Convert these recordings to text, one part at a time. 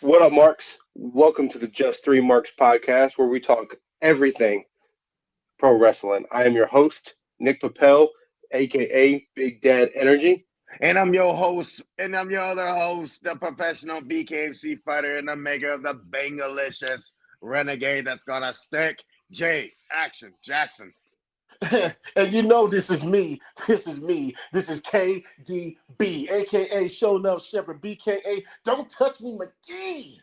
What up, Marks? Welcome to the Just Three Marks podcast, where we talk everything pro wrestling. I am your host, Nick Papel, aka Big Dad Energy. And I'm your host, and I'm your other host, the professional BKFC fighter and the maker of the Bangalicious renegade that's gonna stick. J Action Jackson. And you know this is me. This is me. This is KDB, aka Show Enough Shepherd, BKA. Don't touch me, McGee.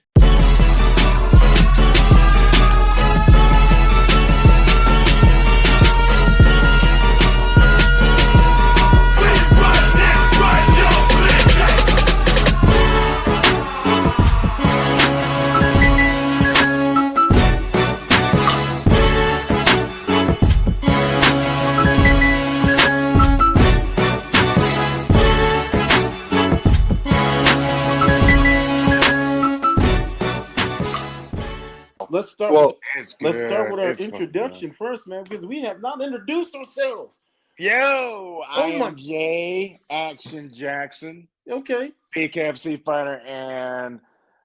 Let's start. Well, Let's start with our It's fucking introduction first, man, because we have not introduced ourselves. good. Yo, I Oh my- am J Action Jackson, Okay. BKFC fighter, and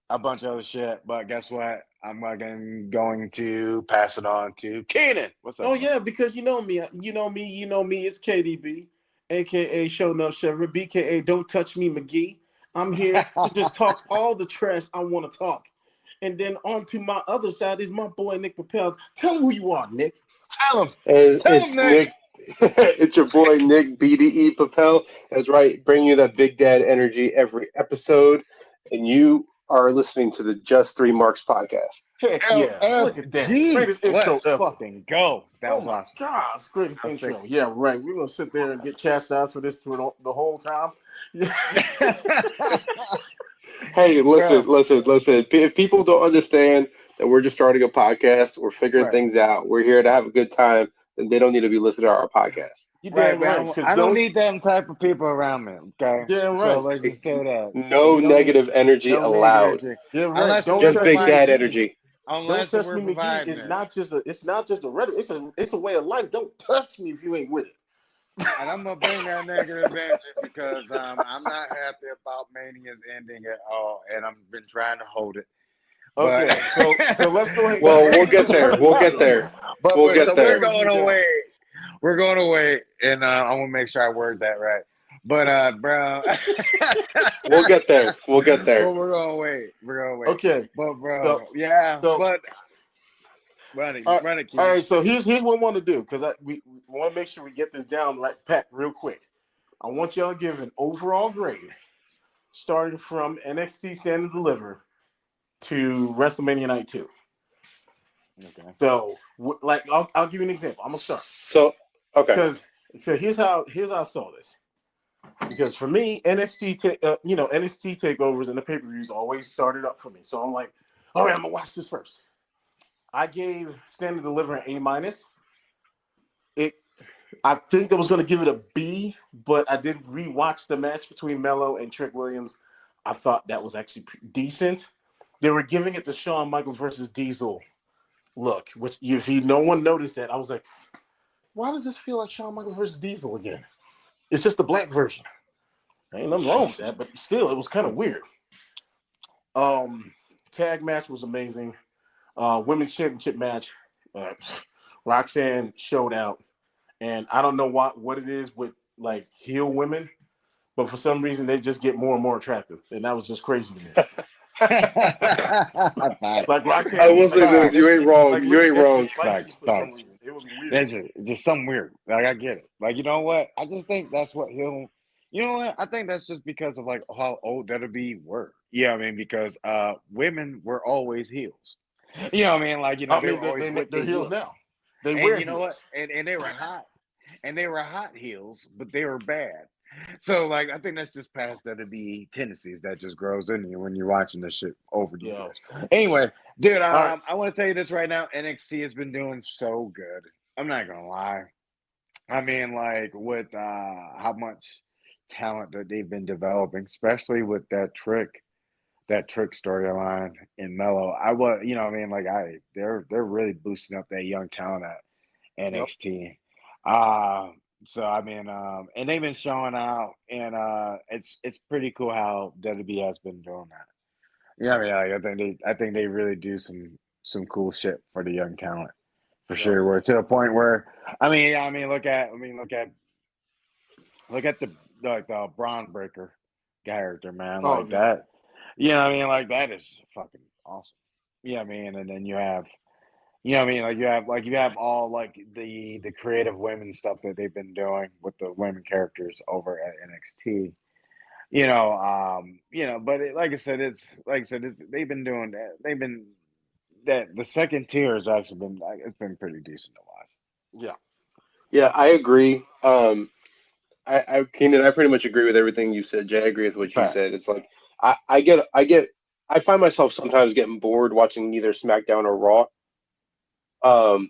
a bunch of other shit. But guess what? I'm going to pass it on to Keenan. What's up? Oh bro? yeah, because you know me. It's KDB, aka Show Enough Shepherd, BKA. Don't touch me, McGee. I'm here to just talk all the trash I want to talk. And then on to my other side is my boy Nick Papel. Tell him who you are, Nick. Tell him. it's Tell him, Nick. it's your boy Nick BDE Papel. That's right, bringing you that Big Dad Energy every episode, and you are listening to the Just Three Marks podcast. Heck yeah. Look at that. LFG. Greatest intro Let's ever. fucking go. That Oh was my awesome. gosh, greatest I'm intro. sick. Yeah, right. We're gonna sit there and get chastised for this for the whole time. Hey, Bro. listen. If people don't understand that we're just starting a podcast, we're figuring Right. things out, we're here to have a good time, then they don't need to be listening to our podcast. You Right, damn but right. 'Cause I don't need them type of people around me. Okay, Damn so right. let's just say that. So No we don't need negative energy no allowed. energy. Yeah, right. Unless Don't we're Just touch me, Big Dad providing, McGee. energy. Don't unless touch we're me, McGee. providing It's it. not just a rhetoric. It's a way of life. Don't touch me if you ain't with it. And I'm gonna bring that negative energy because I'm not happy about Mania's ending at all, and I've been trying to hold it. But Okay, so let's go ahead. Well, we'll get there. We'll get there. but We'll get so there. we're going away. We're going away, and I want to make sure I word that right. But bro, We'll get there. We'll get there. Well, we're going away. We're going away. Okay. But bro, So- yeah, so- but run it, All run it, All right, so here's what I want to do because we want to make sure we get this down right pat real quick. I want y'all to give an overall grade, starting from NXT Stand and Deliver to WrestleMania Night 2. Okay. So, I'll give you an example. I'm gonna start So, okay. because here's how I saw this. Because for me, NXT takeovers and the pay per views always started up for me. So I'm like, all right, I'm gonna watch this first. I gave Stand and Deliver an A minus. I think I was going to give it a B, but I did rewatch the match between Mello and Trick Williams. I thought that was actually decent. They were giving it the Shawn Michaels versus Diesel look, which if no one noticed that, I was like, why does this feel like Shawn Michaels versus Diesel again? It's just the black version. Ain't nothing wrong with that, but still, it was kind of weird. Tag match was amazing. Women's championship match. Roxanne showed out. And I don't know what it is with like heel women, but for some reason they just get more and more attractive, and that was just crazy to me. Like Roxanne, I will say this: you ain't wrong. like, You ain't wrong. spicy for some Facts. reason. It was weird. That's just something weird. Like I get it. Like you know what? I just think that's what he'll. You know what? I think that's just because of like how old WWE were. Yeah, I mean because women were always heels. You know what I mean? Like you know I mean, were always with they're the heels heel. now. They And wear you know heels. what? And they were hot. And they were hot heels, but they were bad. So like I think that's just past WWE tendencies that just grows in you when you're watching this shit over the Yeah. years. Anyway, dude, right. I want to tell you this right now. NXT has been doing so good. I'm not gonna lie. I mean, like with how much talent that they've been developing, especially with that trick storyline in Mello. I was, you know, what I mean, like they're really boosting up that young talent at NXT. So I mean, and they've been showing out, and it's pretty cool how WWE has been doing that. Yeah, I mean, like, I think they really do some cool shit for the young talent for No, sure. yeah. We're to the point where, look at the like the Braun Breaker character, man, Oh like no. that. You know what I mean? Like that is fucking awesome. You know what I mean? And then you have, you know what I mean? You have all like the creative women stuff that they've been doing with the women characters over at NXT. But like I said, they've been doing that. They've been that the second tier has actually been like, it's been pretty decent to watch. Yeah. Yeah, I agree. Keenan, I pretty much agree with everything you said. Jay, I agree with what you Fact. said. It's like I find myself sometimes getting bored watching either SmackDown or Raw, um,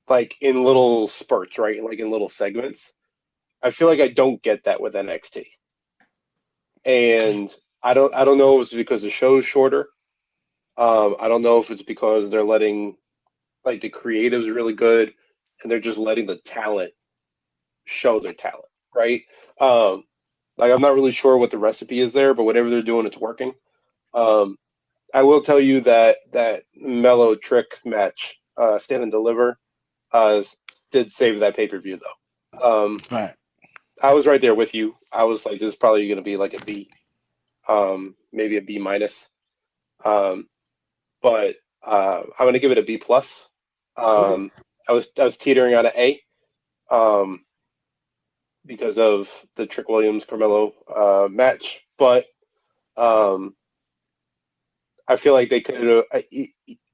like in little spurts, right? Like in little segments. I feel like I don't get that with NXT, and I don't know if it's because the show's shorter. I don't know if it's because they're letting like the creative's really good, and they're just letting the talent show their talent, right? Um, like I'm not really sure what the recipe is there, but whatever they're doing, it's working. Um, I will tell you that Mellow Trick match, Stand and Deliver, uh, did save that pay per view though. Fact. I was right there with you. I was like, this is probably going to be like a B, maybe a B minus, um, but I'm going to give it a B plus. Okay. I was teetering on an A. Because of the Trick Williams Carmelo match, but um, I feel like they could.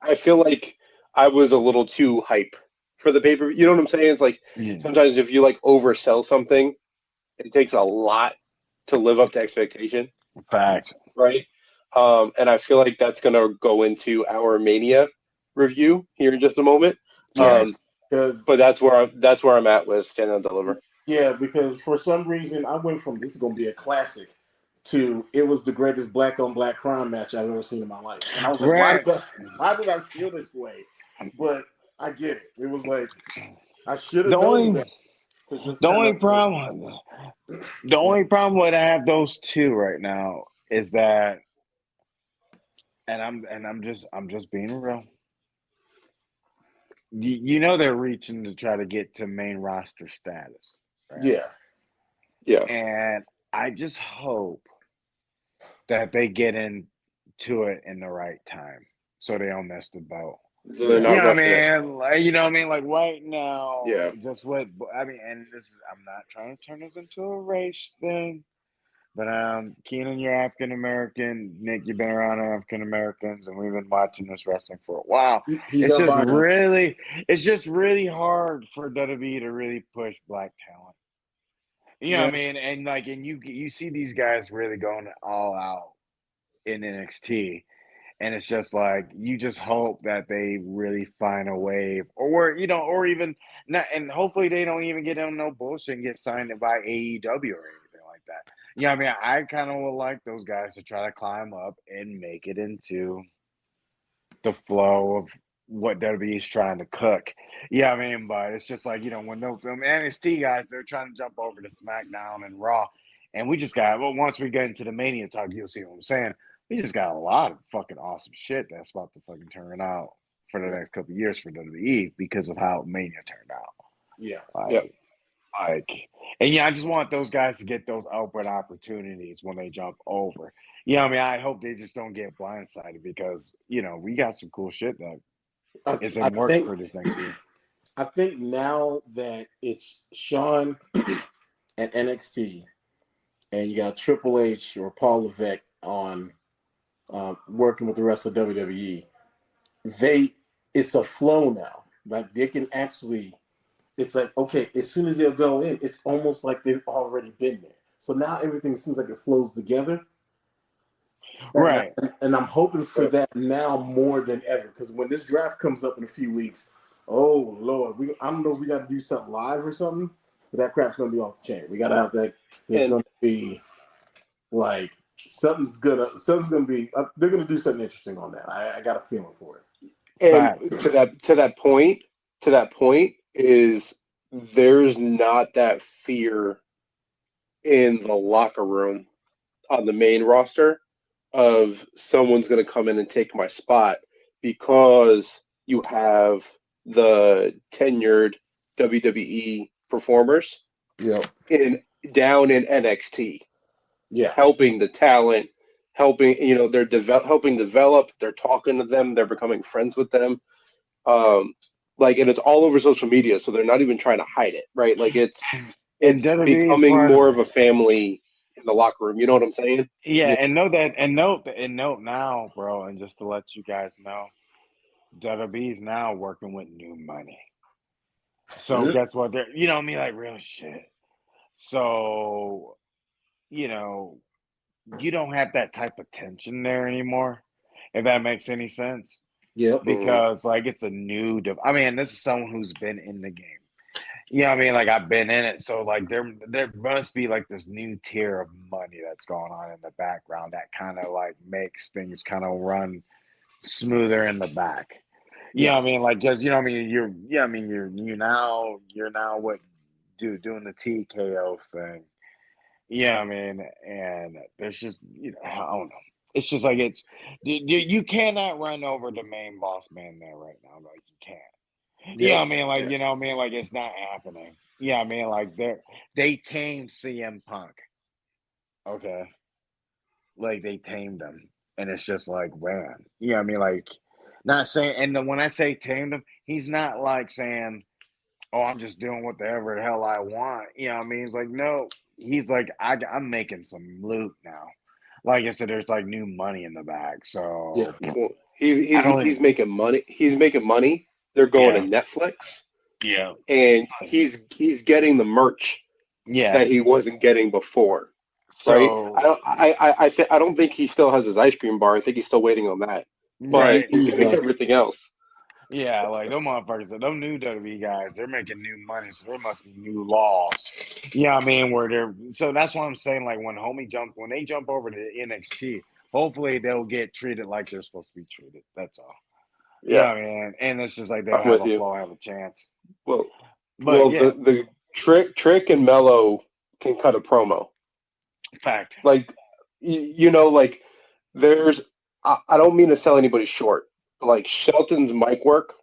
I feel like I was a little too hype for the paper. You know what I'm saying? It's like Yeah. sometimes if you like oversell something, it takes a lot to live up to expectation, Fact. right? And I feel like that's going to go into our Mania review here in just a moment. Yeah. Right. Because But that's where I'm at with Stand and Deliver. yeah, because for some reason I went from this is gonna be a classic to it was the greatest black on black crime match I've ever seen in my life. And I was like, Right. why did I feel this way? But I get it. It was like I should The have known only that to just the kind only of like problem the yeah. only problem with I have those two right now is that, I'm just being real. You know they're reaching to try to get to main roster status, right? Yeah. Yeah, And I just hope that they get into it in the right time so they don't miss the boat. so they're Yeah. You not know what rushing it. I mean? Like, you know what I mean? Like right now, Yeah, just what I mean, and this is I'm not trying to turn this into a race thing, but Keenan, you're African American. Nick, you've been around African Americans, and we've been watching this wrestling for a while. He's It's just albino. really, it's just really hard for WWE to really push black talent. You know what Yeah. I mean? And like, and you see these guys really going all out in NXT, and it's just like you just hope that they really find a way, or or even not, and hopefully they don't even get on no bullshit and get signed by AEW or anything like that. Yeah, I mean, I kind of would like those guys to try to climb up and make it into the flow of what WWE is trying to cook. Yeah, I mean, but it's just like when them NXT guys, they're trying to jump over to SmackDown and Raw, and we just got once we get into the Mania talk, you'll see what I'm saying. We just got a lot of fucking awesome shit that's about to fucking turn out for the Yeah. next couple of years for WWE because of how Mania turned out. Yeah. yeah. Like, and I just want those guys to get those open opportunities when they jump over. I mean, I hope they just don't get blindsided because we got some cool shit that is I in works think for this next year. I think now that it's Sean at NXT and you got Triple H or Paul Levesque on working with the rest of WWE, it's a flow now. Like they can actually, it's like okay, as soon as they'll go in, it's almost like they've already been there. So now everything seems like it flows together. Right. And I'm hoping for that now more than ever because when this draft comes up in a few weeks, oh Lord, I don't know if we got to do something live or something, but that crap's gonna be off the chain. We gotta have that. There's And gonna be like something's gonna be. They're gonna do something interesting on that. I got a feeling for it. and Fact. to that point is there's not that fear in the locker room on the main roster of someone's going to come in and take my spot because you have the tenured WWE performers Yeah. in down in NXT, Yeah. helping the talent, helping they're helping develop. They're talking to them. They're becoming friends with them. Um, and it's all over social media, so they're not even trying to hide it, right? Like And it's WWE is becoming part of more it. of a family in the locker room. You know what I'm saying? Yeah, Yeah. and note now, bro, and just to let you guys know, WWE is now working with new money. So Mhm. guess what? They're, you know what I mean, like real shit. So, you know, you don't have that type of tension there anymore, if that makes any sense. Yep. Mhm. Because like it's a new I mean, this is someone who's been in the game. You know what I mean? Like I've been in it. So like there must be like this new tier of money that's going on in the background that kind of like makes things kind of run smoother in the back. You know Yeah. what I mean? Like, cause you know what I mean. You're now what doing the TKO thing. You know what I mean? And there's just I don't know. It's just like you cannot run over the main boss man there right now. Like you can't. You know Yep. what I mean? Like Yeah. you know what I mean? Like it's not happening. You know what I mean? Like they tamed CM Punk. Okay, like they tamed him, and it's just like man. You know what I mean? Like not saying. And then when I say tamed him, he's not like saying, "Oh, I'm just doing whatever the hell I want." You know what I mean? He's like, no. He's like, I'm making some loot now. Like I said, there's like new money in the bag. Yeah. So Well, he's I he's don't he's even. making money. He's making money. They're going to Yeah, Netflix, yeah, and he's getting the merch yeah. that he wasn't getting before, right? I So don't I don't think he still has his ice cream bar. I think he's still waiting on that. But right. he can make Jesus. everything else. Yeah, like them motherfuckers, them new WWE guys, they're making new money, so there must be new laws. You know what I mean? Where they're so that's why I'm saying like when they jump over to NXT, hopefully they'll get treated like they're supposed to be treated. That's all. You know Yeah, what I mean? And it's just like they'll I'm have with a you. flow, have a chance. Well, But well, yeah, the trick and Mello can cut a promo. fact. Like, like there's. I don't mean to sell anybody short, but like Shelton's mic work,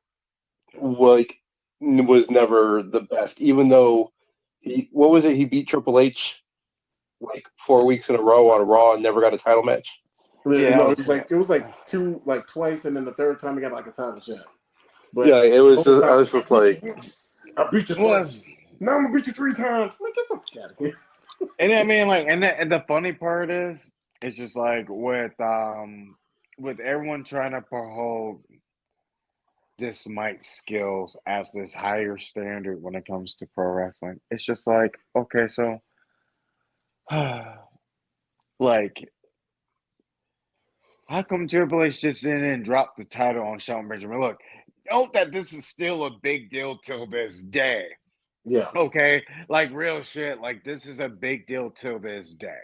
like was never the best. Even though what was it? He beat Triple H like 4 weeks in a row on a Raw and never got a title match. Yeah, that No, was it was like two, like twice, and then the third time he got like a title shot. Yeah, But it the was. whole I time, was I just beat you like, once, I beat you was twice. Now I'm gonna beat you 3 times. Like, get the fuck out of here. and I mean like and the funny part is it's just like with everyone trying to hold this mic skills as this higher standard when it comes to pro wrestling. It's just like, okay, so like how come Triple H just in and dropped the title on Shelton Benjamin? Look, note that this is still a big deal till this day. Yeah. Okay, like real shit. Like this is a big deal till this day.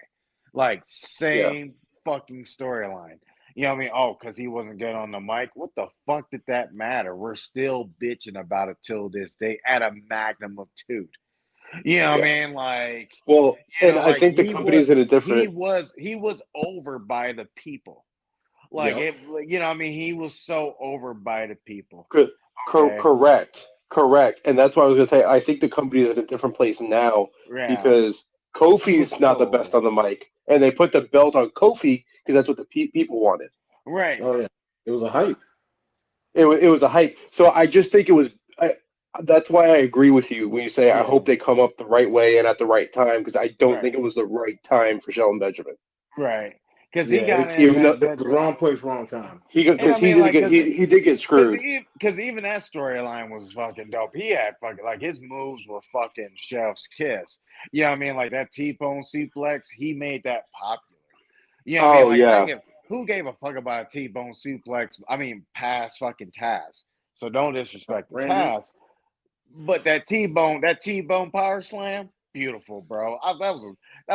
Like yeah, same fucking storyline. You know what I mean? Oh, because he wasn't good on the mic. What the fuck did that matter? We're still bitching about it till this day at a magnum of two. You know what yeah. I mean? Like, Well, and I like think the company's in a different. he was over by the people. Like Yep. it, you know what I mean? He was so over by the people. Co- Okay. correct, and that's why I was gonna say I think the company is in a different place now Yeah. because He was Kofi's not the best so on the mic, and they put the belt on Kofi because that's what the people wanted. right. Oh yeah. It was a hype. It was a hype. So I just think it was. That's why I agree with you when you say I Yeah. hope they come up the right way and at the right time because I don't Right. think it was the right time for Shelton Benjamin. Right. Because he Yeah. got in Even though It was that, the wrong place, wrong time. and I because mean, like, he did get screwed. because even that storyline was fucking dope. He had fucking like his moves were fucking chef's kiss. You know what I mean? Like that T-bone suplex, he made that popular. You know what I mean? Oh Like I yeah, give who gave a fuck about a T-bone suplex? I mean, past fucking Taz. So don't disrespect the Randy. Taz. But that T-bone power slam, beautiful, bro. That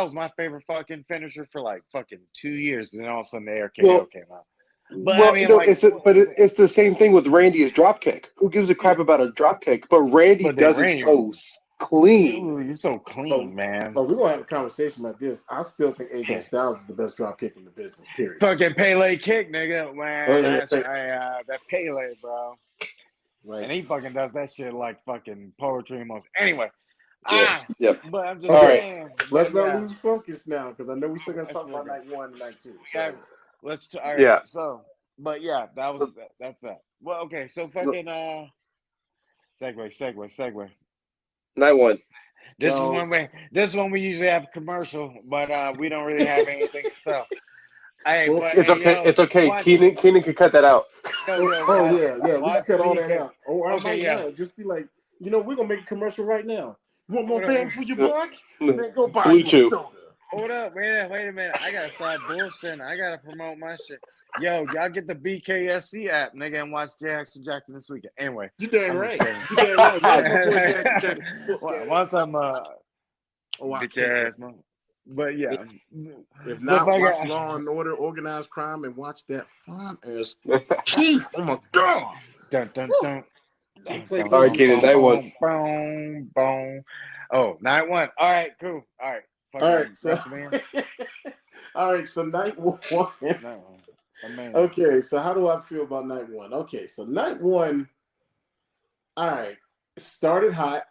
was my favorite fucking finisher for like fucking 2 years. And then all of a sudden the well, RKO came out. But I mean, like, it's the same thing with Randy's drop kick. Who gives a yeah. crap about a drop kick? But Randy But then does it Randy, so. clean. Ooh, you're so clean, man. So we're gonna have a conversation about this. I still think AJ Styles is the best drop kick in the business. Period. Fucking Pele kick, nigga. Man, Oh, yeah, that's that Pele, bro. Right. And he fucking does that shit like fucking poetry emotion. Anyway, Yep. but I'm just Okay. saying. Let's but not lose focus now, because I know we still gonna talk about okay. night 1 and night 2. Yeah, So all right. Yeah. So, but yeah, that's that. Well, okay. So fucking segue. Night 1. This So- is when we usually have a commercial, but we don't really have anything to sell. Hey, Well, but It's hey, okay. yo, It's okay. watch- Keenan can cut that out. yeah. We watch cut all BK. that out. Or I Okay, might yeah. not. Just be like, we're gonna make a commercial right now. You want more Whatever. bang for your buck? Man, go buy Blue you a Chew. soda. Hold up, wait a minute. I gotta stop bullshitting. I gotta promote my shit. Yo, y'all get the BKSC app, nigga, and watch Jackson this weekend. Anyway, You damn I'm right. just You damn right. That's my boy Jackson. once I'm Oh, I bitch can't. ass man. But yeah. If But not, fuck watch it. Law and Order, Organized Crime, and watch that fine ass Chief. Oh my god! Dun, dun, dun. He played All right, Keenan, night 1. Boom. Oh, night 1. All right, cool. All right. All right, so WrestleMania. all right, so night 1. No, amazing. Okay, so how do I feel about night 1? Okay, so night 1. All right, it started hot.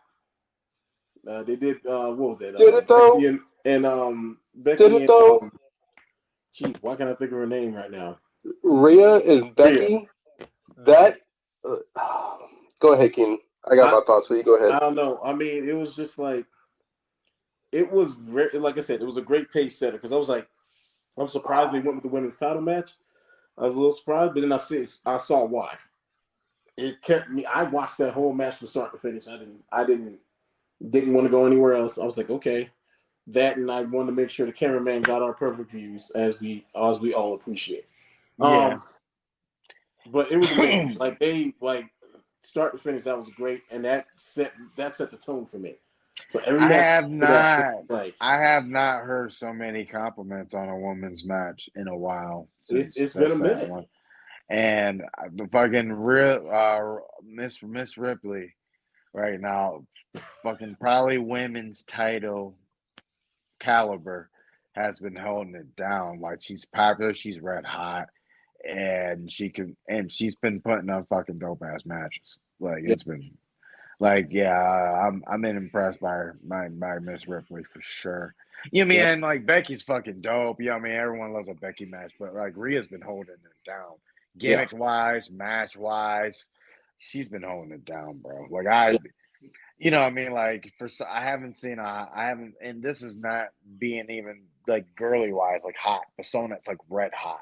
They did what was it? Did it though? Becky and Becky Did it though? and geez, why can't I think of her name right now? Rhea and Becky. That. Go ahead, Keenan. I got my thoughts, but you go I ahead. don't know. I mean, it was just like it was like I said, it was a great pace setter because I was like, I'm surprised they went with the women's title match. I was a little surprised, but then I saw why. It kept me. I watched that whole match from start to finish. I didn't want to go anywhere else. I was like, okay, that, and I wanted to make sure the cameraman got our perfect views as we all appreciate. Yeah. But it was amazing. Start to finish, that was great, and that set the tone for me. So every I match have not heard so many compliments on a women's match in a while. It's been a minute. One. And the fucking real Miss Ripley right now, fucking probably women's title caliber, has been holding it down. Like, she's popular, she's red hot, and she's been putting on fucking dope ass matches. Like, it's been like, yeah, I'm impressed by Miss Ripley for sure. You know what I mean? And like, Becky's fucking dope. You know what I mean? Everyone loves a Becky match, but like, Rhea's been holding it down. Gimmick wise, match wise, she's been holding it down, bro. Like, you know what I mean? Like, I haven't seen and this is not being even like girly wise, like hot, but someone that's like red hot.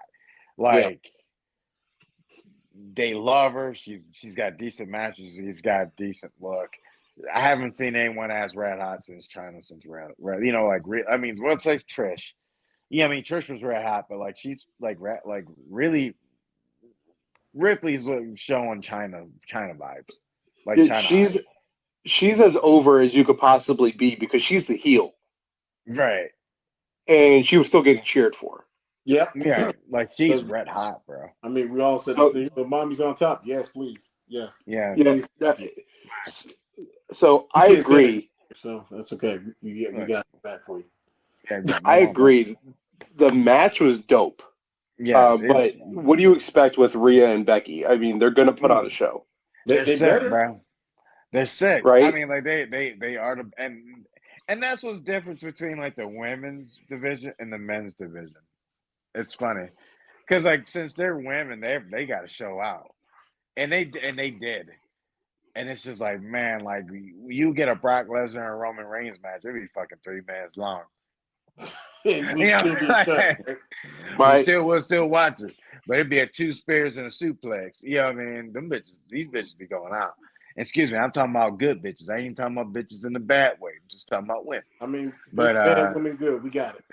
Like, they love her. She's got decent matches. She's got decent look. I haven't seen anyone as red hot since China, since red. You know, like, I mean, let's say Trish. Yeah, I mean, Trish was red hot, but like, she's like really. Ripley's showing China vibes. Like, China. She's as over as you could possibly be because she's the heel, Right? And she was still getting cheered for. Yep. Yeah, like, she's red hot, bro. I mean, we all said the thing, but mommy's on top. Yes, please. Yes. Yeah. Please. So I agree. So that's okay. We got it back for you. Yeah, I agree. The match was dope. Yeah, but what do you expect with Rhea and Becky? I mean, they're going to put on a show. They're sick, better, bro. They're sick, right? I mean, like, they are and that's what's difference between like the women's division and the men's division. It's funny because, like, since they're women, they got to show out, and they did, and it's just like, man, like, you get a Brock Lesnar and a Roman Reigns match, it'd be fucking 3 minutes long. We'll still watch it, but it'd be a 2 spears and a suplex. You know what I mean? These bitches be going out. Excuse me, I'm talking about good bitches. I ain't talking about bitches in the bad way. I'm just talking about women. I mean, but bad women good. We got it.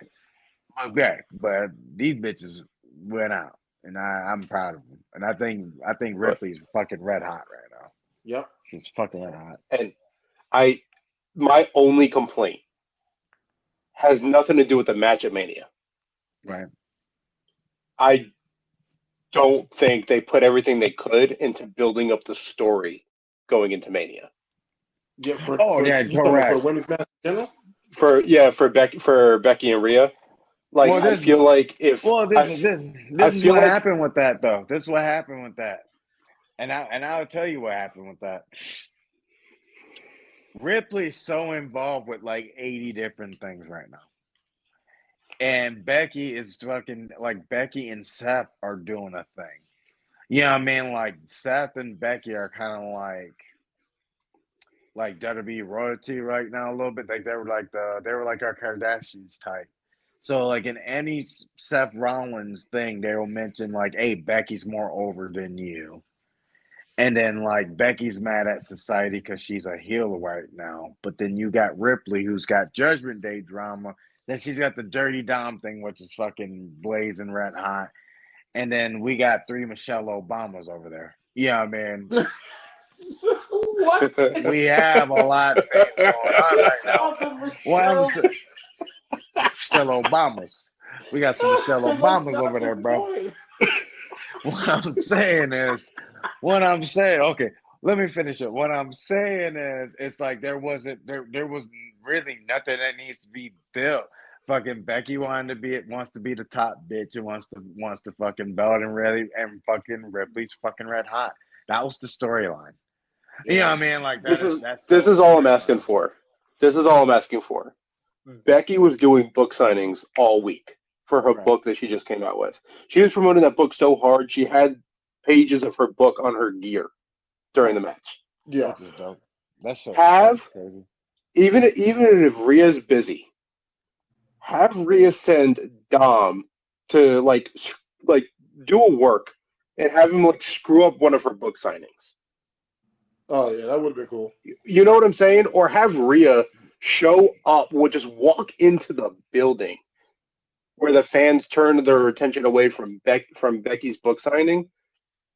Okay, but these bitches went out, and I'm proud of them. And I think Ripley's fucking red hot right now. Yep, she's fucking red hot. And my only complaint has nothing to do with the match at Mania. Right. I don't think they put everything they could into building up the story going into Mania. Yeah, for you talking about for the correct. women's match in general? For Becky and Rhea. Like Well, I feel like if well, I, I this is feel what like happened with that, though. This is what happened with that, and I'll tell you what happened with that. Ripley's so involved with like 80 different things right now. And Becky is fucking like Becky and Seth are doing a thing. You know what I mean? Like Seth and Becky are kind of like WWE royalty right now a little bit. Like they were like our Kardashians type. So like in any Seth Rollins thing, they will mention like, "Hey, Becky's more over than you." And then like Becky's mad at society because she's a heel right now. But then you got Ripley who's got Judgment Day drama. Then she's got the Dirty Dom thing, which is fucking blazing red hot. And then we got 3 Michelle Obamas over there. Yeah, I mean, What? we have a lot of things going on right now. Well, Michelle Obamas. We got some Michelle Obamas over there, bro. What I'm saying is, okay, let me finish it. What I'm saying is, it's like there was really nothing that needs to be built. Fucking Becky wants to be the top bitch and wants to fucking belt and really and fucking Ripley's fucking red hot. That was the storyline. You know what I mean? Like that's this so is all I'm clear, asking bro. for. This is all I'm asking for. Becky was doing book signings all week for her Right. book that she just came out with. She was promoting that book so hard, she had pages of her book on her gear during the match. Yeah. Which is dope. That's so Have crazy. even if Rhea's busy, have Rhea send Dom to like do a work and have him like screw up one of her book signings. Oh yeah, that would have been cool. You know what I'm saying? Or have Rhea show up, would just walk into the building where the fans turn their attention away from Becky's book signing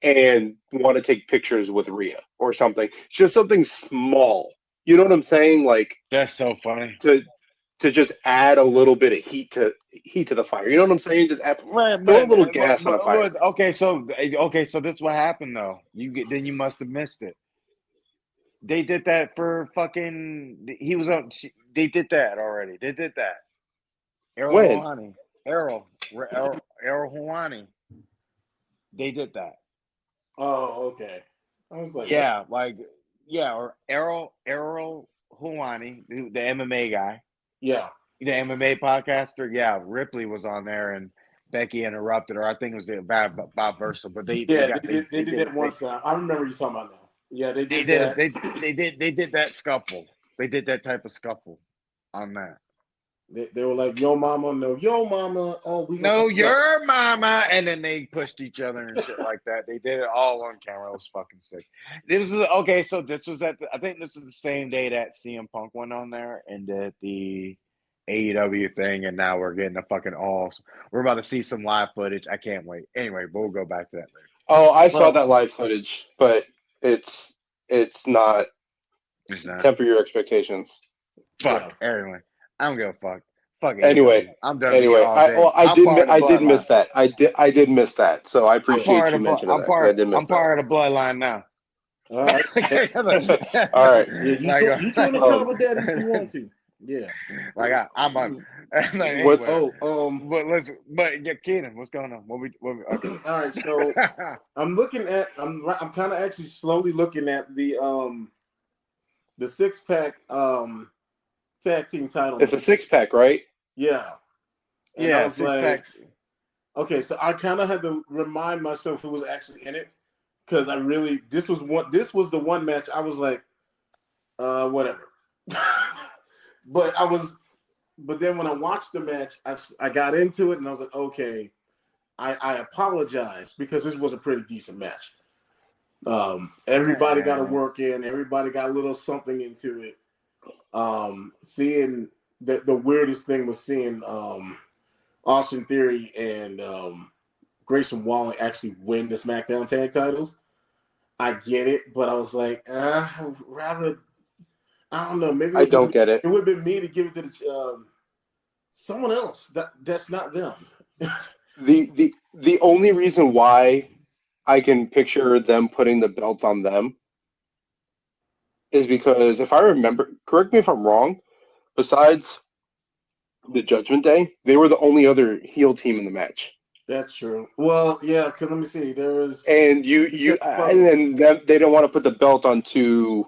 and want to take pictures with Rhea or something. It's just something small. You know what I'm saying? Like That's so funny. to just add a little bit of heat to the fire. You know what I'm saying? Just Right, throw a little gas on the fire. okay, so this is what happened though. Then you must have missed it. They did that for fucking. He was on. They did that already. They did that. Errol When? Houani. Errol Houani. They did that. Oh, okay. I was like, Yeah, or Errol Houani, the MMA guy, yeah. the MMA podcaster. Yeah, Ripley was on there and Becky interrupted her. I think it was about versa, but they Yeah, got they did that one time. I remember you talking about now. Yeah, they did that. They did that scuffle. They did that type of scuffle on that. They were like, "Yo, mama, no, yo, mama." Oh, we No, your mama, and then they pushed each other and shit like that. They did it all on camera. It was fucking sick. This was okay. So this was I think this is the same day that CM Punk went on there and did the AEW thing, and now we're getting the fucking all. We're about to see some live footage. I can't wait. Anyway, we'll go back to that later. Oh, I saw Well, that live footage, but it's not. it's not. Temper your expectations. Fuck. Yeah. Anyway, I don't give a fuck. Fuck Anyway, AEW. I'm WWE all day. I did miss that. I did miss that. So I appreciate you mentioning that. I did miss I'm part of the bloodline now. All right. that. All right. Yeah, you join the club with that if you want to. Yeah. Like I'm on. Anyway, but yeah, Keenan, what's going on? Okay. All right, so I'm kind of actually slowly looking at the 6-pack tag team title. It's a 6-pack, right? Yeah. And yeah, I was like, okay, so I kind of had to remind myself who was actually in it because this was the one match I was like, whatever. But then when I watched the match, I got into it and I was like, okay, I apologize because this was a pretty decent match. Everybody got to work in. Everybody got a little something into it. Seeing the weirdest thing was seeing Austin Theory and Grayson Waller actually win the SmackDown tag titles. I get it, but I was like, rather, I don't know. Maybe I don't get it. It would have been me to give it to someone else. That's not them. The only reason why I can picture them putting the belts on them is because if I remember, correct me if I'm wrong, besides the Judgment Day, they were the only other heel team in the match. That's true. Well, yeah, because let me see. There was And then they don't want to put the belt on two.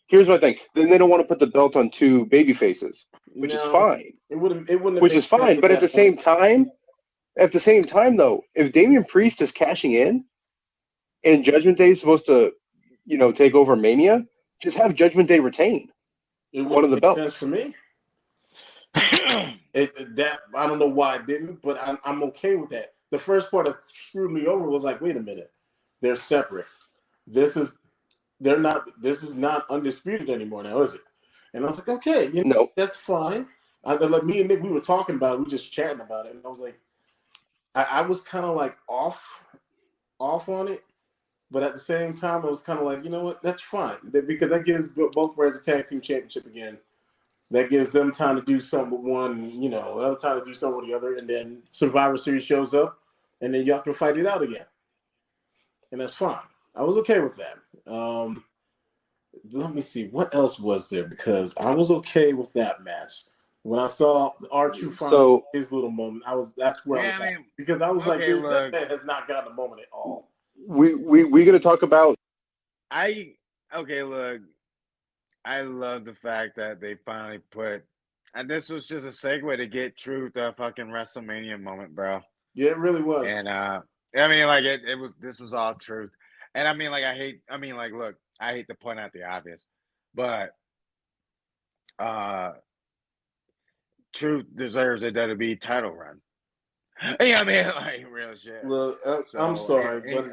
Here's my thing. Then they don't want to put the belt on two baby faces, which is no, fine. it wouldn't have Which made is sense fine. at But that point. at the same time, though, if Damian Priest is cashing in and Judgment Day is supposed to, take over Mania, just have Judgment Day retain It would one of have the made sense belts. to me. That I don't know why it didn't, but I'm okay with that. The first part that screwed me over was like, wait a minute, they're separate. This is they're not. This is not undisputed anymore now, is it? And I was like, okay, No, that's fine. Like me and Nick, we were talking about it, we were just chatting about it, and I was like, I was kind of like off on it, but at the same time, I was kind of like, you know what, that's fine because that gives both brands a tag team championship again. That gives them time to do something with one, other time to do something with the other, and then Survivor Series shows up, and then you have to fight it out again, and that's fine. I was okay with that. Let me see what else was there because I was okay with that match. When I saw R-Truth finally so his little moment, that's where I Yeah, was I at mean, because I was like, okay, dude, that look, man has not gotten a moment at all. we gonna talk about I okay, look, I love the fact that they finally put, and this was just a segue to get Truth a fucking WrestleMania moment, bro. Yeah, it really was. And I mean, like this was all truth. And I mean, like look, I hate to point out the obvious, but uh Truth deserves a WWE title run. Yeah, I mean, like real shit. Well, I'm So sorry, but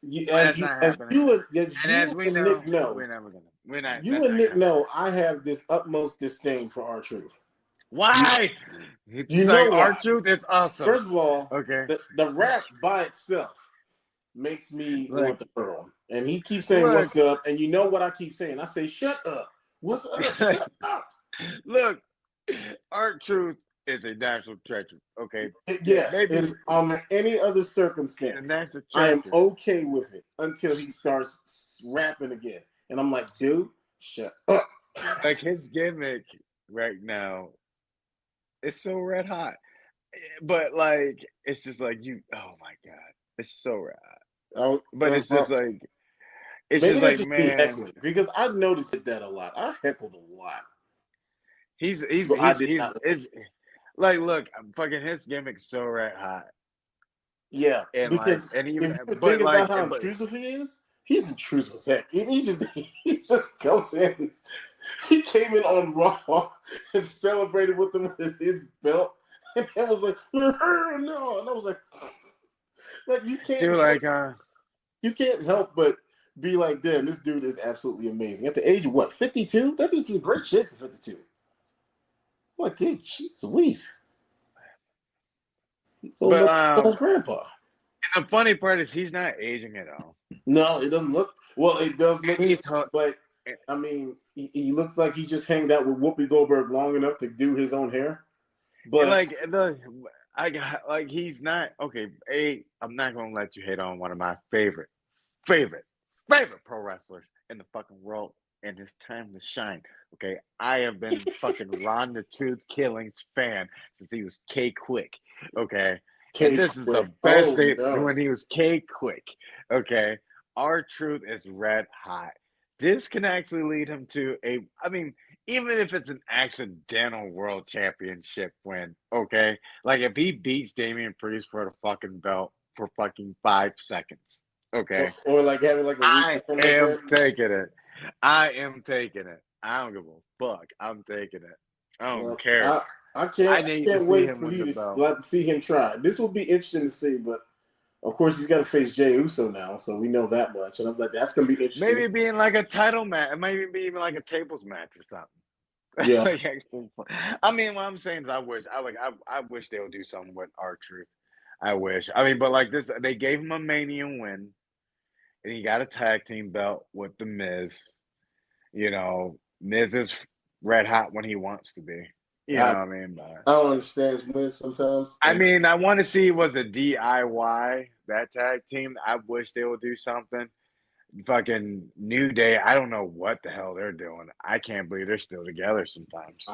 he's, but that's not happening. as And as you we and know, Nick know, we're never gonna. We're not. you That's and not Nick gonna happen. know, I have this utmost disdain for R-Truth. You, Why? It's you like know our why? truth is awesome. First of all, Okay, the rap by itself makes me look, want the girl. And he keeps saying, look, what's up? And you know what I keep saying? I say, shut up. What's up? Shut up. look. Our truth is a national treasure. Okay, yeah, Yes, maybe and under any other he's a circumstance, national I am treasure. okay with it until he starts rapping again. And I'm like, dude, shut up. Like his gimmick right now, it's so red hot. But like, it's just like you. Oh my god, it's so red hot. I But it's maybe just that's like, just me man, heckling because I noticed that a lot. I heckled a lot. he's he's So I he's did he's, not. he's like, look, fucking his gimmick's so red hot, Yeah, and because like, and if even, you think but about like, how but intrusive he is, he's intrusive as heck. He just comes in. He came in on Raw and celebrated with them with his belt, and I was like, no, and I was like dude, like, you can't help but be like, damn, this dude is absolutely amazing. At the age of what, 52? That was great shit for 52. What, dude? Jeez Louise. He's old but enough to his grandpa. and the funny part is he's not aging at all. No, it doesn't look. Well, it does look, And he's t- but I mean, he looks like he just hanged out with Whoopi Goldberg long enough to do his own hair. and But like I got like he's not okay. I'm not gonna let you hate on one of my favorite pro wrestlers in the fucking world, and it's time to shine. Okay, I have been fucking Ron the Tooth Killings fan since he was K Quick. Okay, and K this is Quick. the best Oh day no. when he was K Quick. Okay, our truth is red hot. This can actually lead him to I mean, even if it's an accidental world championship win, okay? Like if he beats Damian Priest for the fucking belt for fucking 5 seconds, okay? Or like having like a week or I something like am that. taking it. I am taking it. I don't give a fuck. I'm taking it. I don't Well, care. I I can't need to see wait him for win the you to belt. like see him try. This will be interesting to see, but of course he's got to face Jey Uso now, so we know that much. And I'm like, that's gonna be interesting. Maybe being like a title match. It might even be even like a tables match or something. Yeah. Like actually, I mean, what I'm saying is, I wish they would do something with our truth. I wish. I mean, but like this, they gave him a Mania win, and he got a tag team belt with the Miz. You know, Miz is red hot when he wants to be. You know I what I mean? But I don't understand his wins sometimes. I And mean, I want to see was a DIY that tag team. I wish they would do something. fucking New Day, I don't know what the hell they're doing. I can't believe they're still together sometimes.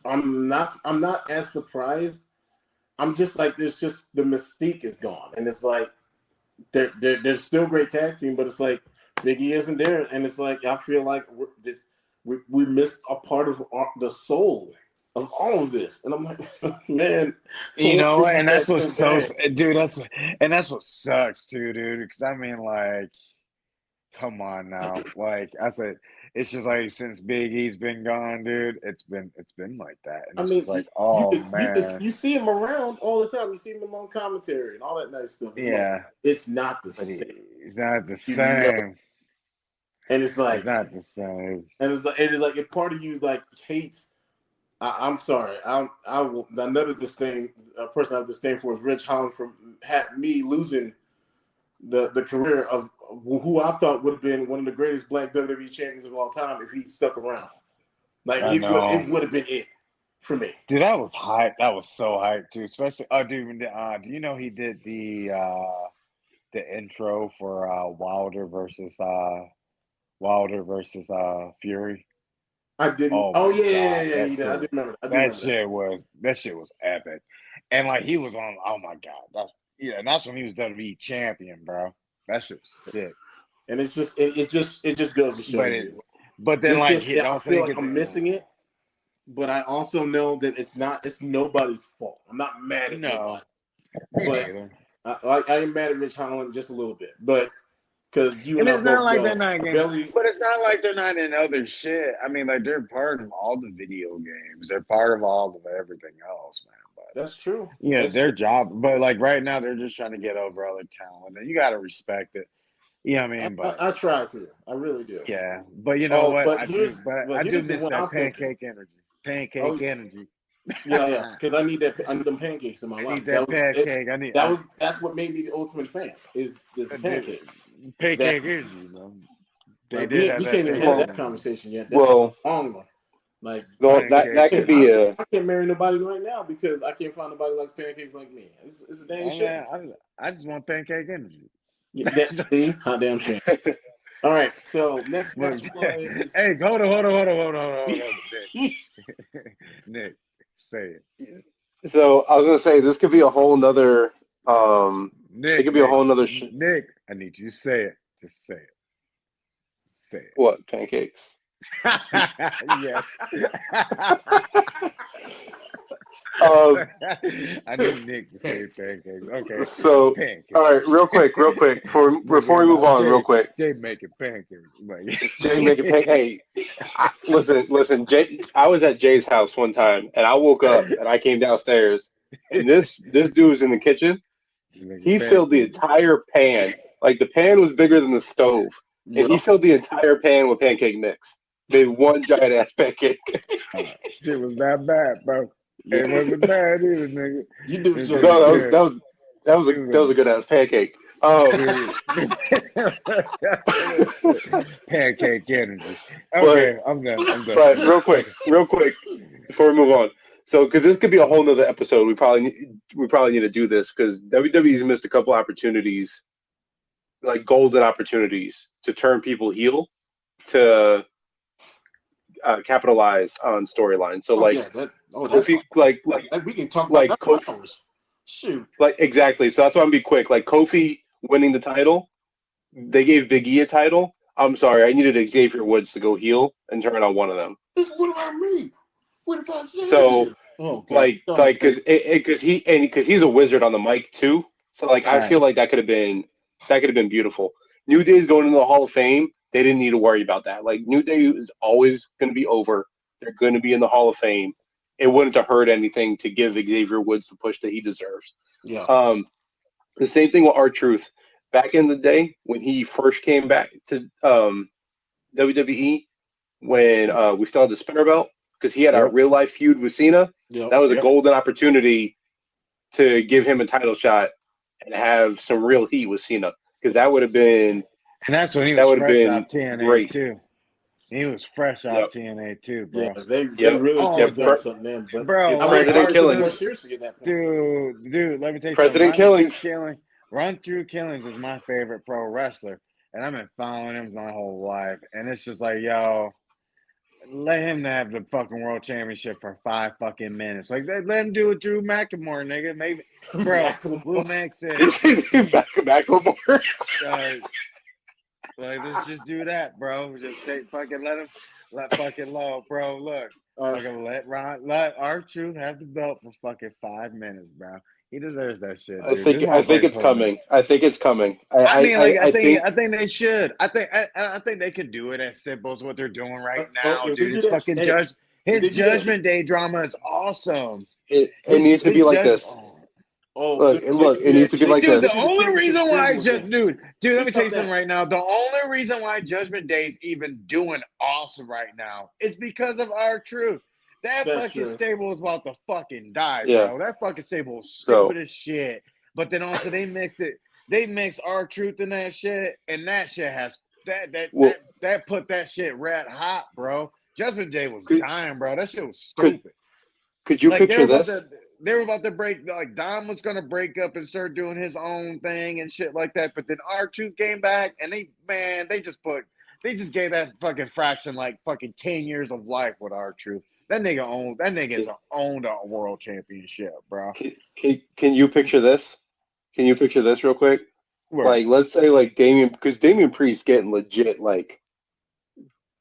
I'm not as surprised. I'm just like, there's just the mystique is gone, and it's like they're still great tag team, but it's like Big E isn't there, and it's like I feel like we missed a part of the soul of all of this, and I'm like, man, You know, and that's what's what's dude. That's what sucks too, dude. Because I mean, like, come on now, like I said, it's just like since Big E's been gone, dude. It's been like that, and it's just like, oh man, you see him around all the time. You see him on commentary and all that nice stuff. Yeah, like, it's not the but same. he's not the You same. know? And it's like It's not the same. And it's like if part of you like hates. I'm sorry. I will another disdain person I have disdain for is Rich Holland had me losing the career of who I thought would have been one of the greatest Black WWE champions of all time if he stuck around. Like it would have been it for me. Dude, that was hype. That was so hype too. Especially, dude, do you know he did the intro for Wilder versus Fury? I didn't. Oh yeah. I do remember. That shit was epic, and like he was on. Oh my god, and that's when he was WWE champion, bro. That shit was sick. And it's just it just goes to show you. But then like I feel like I'm missing it, but I also know that it's nobody's fault. I'm not mad at nobody. But I am mad at Rich Holland just a little bit, but. Because it's not like they're not but it's not like they're not in other shit. I mean, like they're part of all the video games. They're part of all of everything else, man. But that's true. Yeah, their job. But like right now, they're just trying to get over other talent, and you got to respect it. You know what I mean? But I try to. I really do. Yeah, but you know what? I do miss that pancake energy. Pancake energy. Yeah, because I need them pancakes in my life. I need that pancake. That's what made me the ultimate fan. Is this pancake? Pancake energy, bro. We can't even have that conversation yet. Like that could be I can't marry nobody right now because I can't find nobody who likes pancakes like me. It's a dang shit. I just want pancake energy. See, hot damn shame. All right, so next match is... Hey, hold on. Nick, say it. So I was gonna say this could be a whole nother. It could be a whole nother. Nick, I need you to say it. Just say it. Say it. What pancakes? Yes. I need Nick to say pancakes. Okay. So, pancakes. All right, real quick, before we move on, real quick. Jay making pancakes. Jay making pancakes. Hey, listen, Jay. I was at Jay's house one time, and I woke up and I came downstairs, and this dude was in the kitchen. He filled the entire pan. Like the pan was bigger than the stove, and he filled the entire pan with pancake mix. Made one giant ass pancake. Shit was that bad, bro. It wasn't bad either, nigga. You do just that was a good ass pancake. Pancake energy. Okay, I'm done. But real quick, before we move on. So, because this could be a whole nother episode, we probably need to do this because WWE's missed a couple opportunities, like golden opportunities, to turn people heel, to capitalize on storylines. So, Kofi, we can talk about that for hours. Shoot, exactly. So that's why I'm gonna be quick. Like Kofi winning the title, they gave Big E a title. I'm sorry, I needed Xavier Woods to go heel and turn on one of them. What about me? What did I say? So, because he's a wizard on the mic too. So, I feel like that could have been beautiful. New Day's going into the Hall of Fame. They didn't need to worry about that. Like New Day is always going to be over. They're going to be in the Hall of Fame. It wouldn't have hurt anything to give Xavier Woods the push that he deserves. Yeah. The same thing with R-Truth. Back in the day when he first came back to WWE, when we still had the spinner belt, because he had a real life feud with Cena. Yep. That was a golden opportunity to give him a title shot and have some real heat with Cena, because that would have been. And that's when he was fresh off TNA too. He was fresh off TNA too, bro. Yeah, they really done something then. But President Killings. Dude, let me tell you President something. Killings. Run Through Killings is my favorite pro wrestler. and I've been following him my whole life, and it's just like, yo, let him have the fucking world championship for 5 fucking minutes. Like, let him do it, Drew McIntyre, nigga. Maybe, bro. Will Mack said, Macklemore. like, let's just do that, bro. Just let fucking low, bro. Look, fucking let R-Truth have the belt for fucking 5 minutes, bro. He deserves that shit, dude. I think it's coming. I think it's coming. I mean, like, I think think they should. I think they could do it as simple as what they're doing right now, dude. It's fucking his Judgment Day drama is awesome. It needs to be like this. Look, it needs to be like dude, this. The only reason why dude, let me tell you something right now. The only reason why Judgment Day is even doing awesome right now is because of R-Truth. That fucking stable is about to fucking die, bro. That fucking stable is stupid as shit. But then also they mixed R-Truth in that shit, and that shit has that put that shit red hot, bro. Judgment Day was dying, bro. That shit was stupid. Could you picture this? They were about to break, like, Dom was gonna break up and start doing his own thing and shit like that. But then R-Truth came back, and they just gave that fucking fraction like fucking 10 years of life with R-Truth. That nigga's owned a world championship, bro. Can you picture this? Can you picture this real quick? Where? Like, let's say like because Damian Priest getting legit like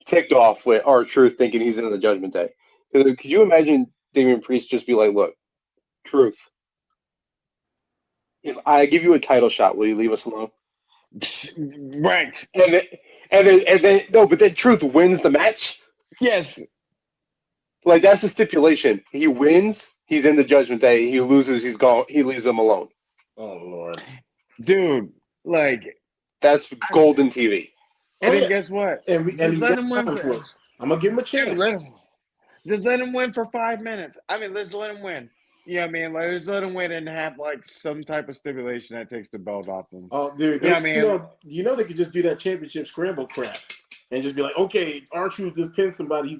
ticked off with R-Truth thinking he's in the Judgment Day. Could you imagine Damian Priest just be like, "Look, Truth, if I give you a title shot, will you leave us alone?" Right. And then no, but then Truth wins the match. Yes. Like, that's the stipulation. He wins, he's in the Judgment Day. He loses, he's gone. He leaves them alone. Oh Lord, dude! Like, that's golden TV. And then guess what? And let him win. I'm gonna give him a chance. Just let him win for 5 minutes. I mean, let's let him win. You know what I mean? Like, just let him win and have like some type of stipulation that takes the belt off him. Oh, dude, you know what I mean? You know they could just do that championship scramble crap. And just be like, okay, R-Truth just pinned somebody. He's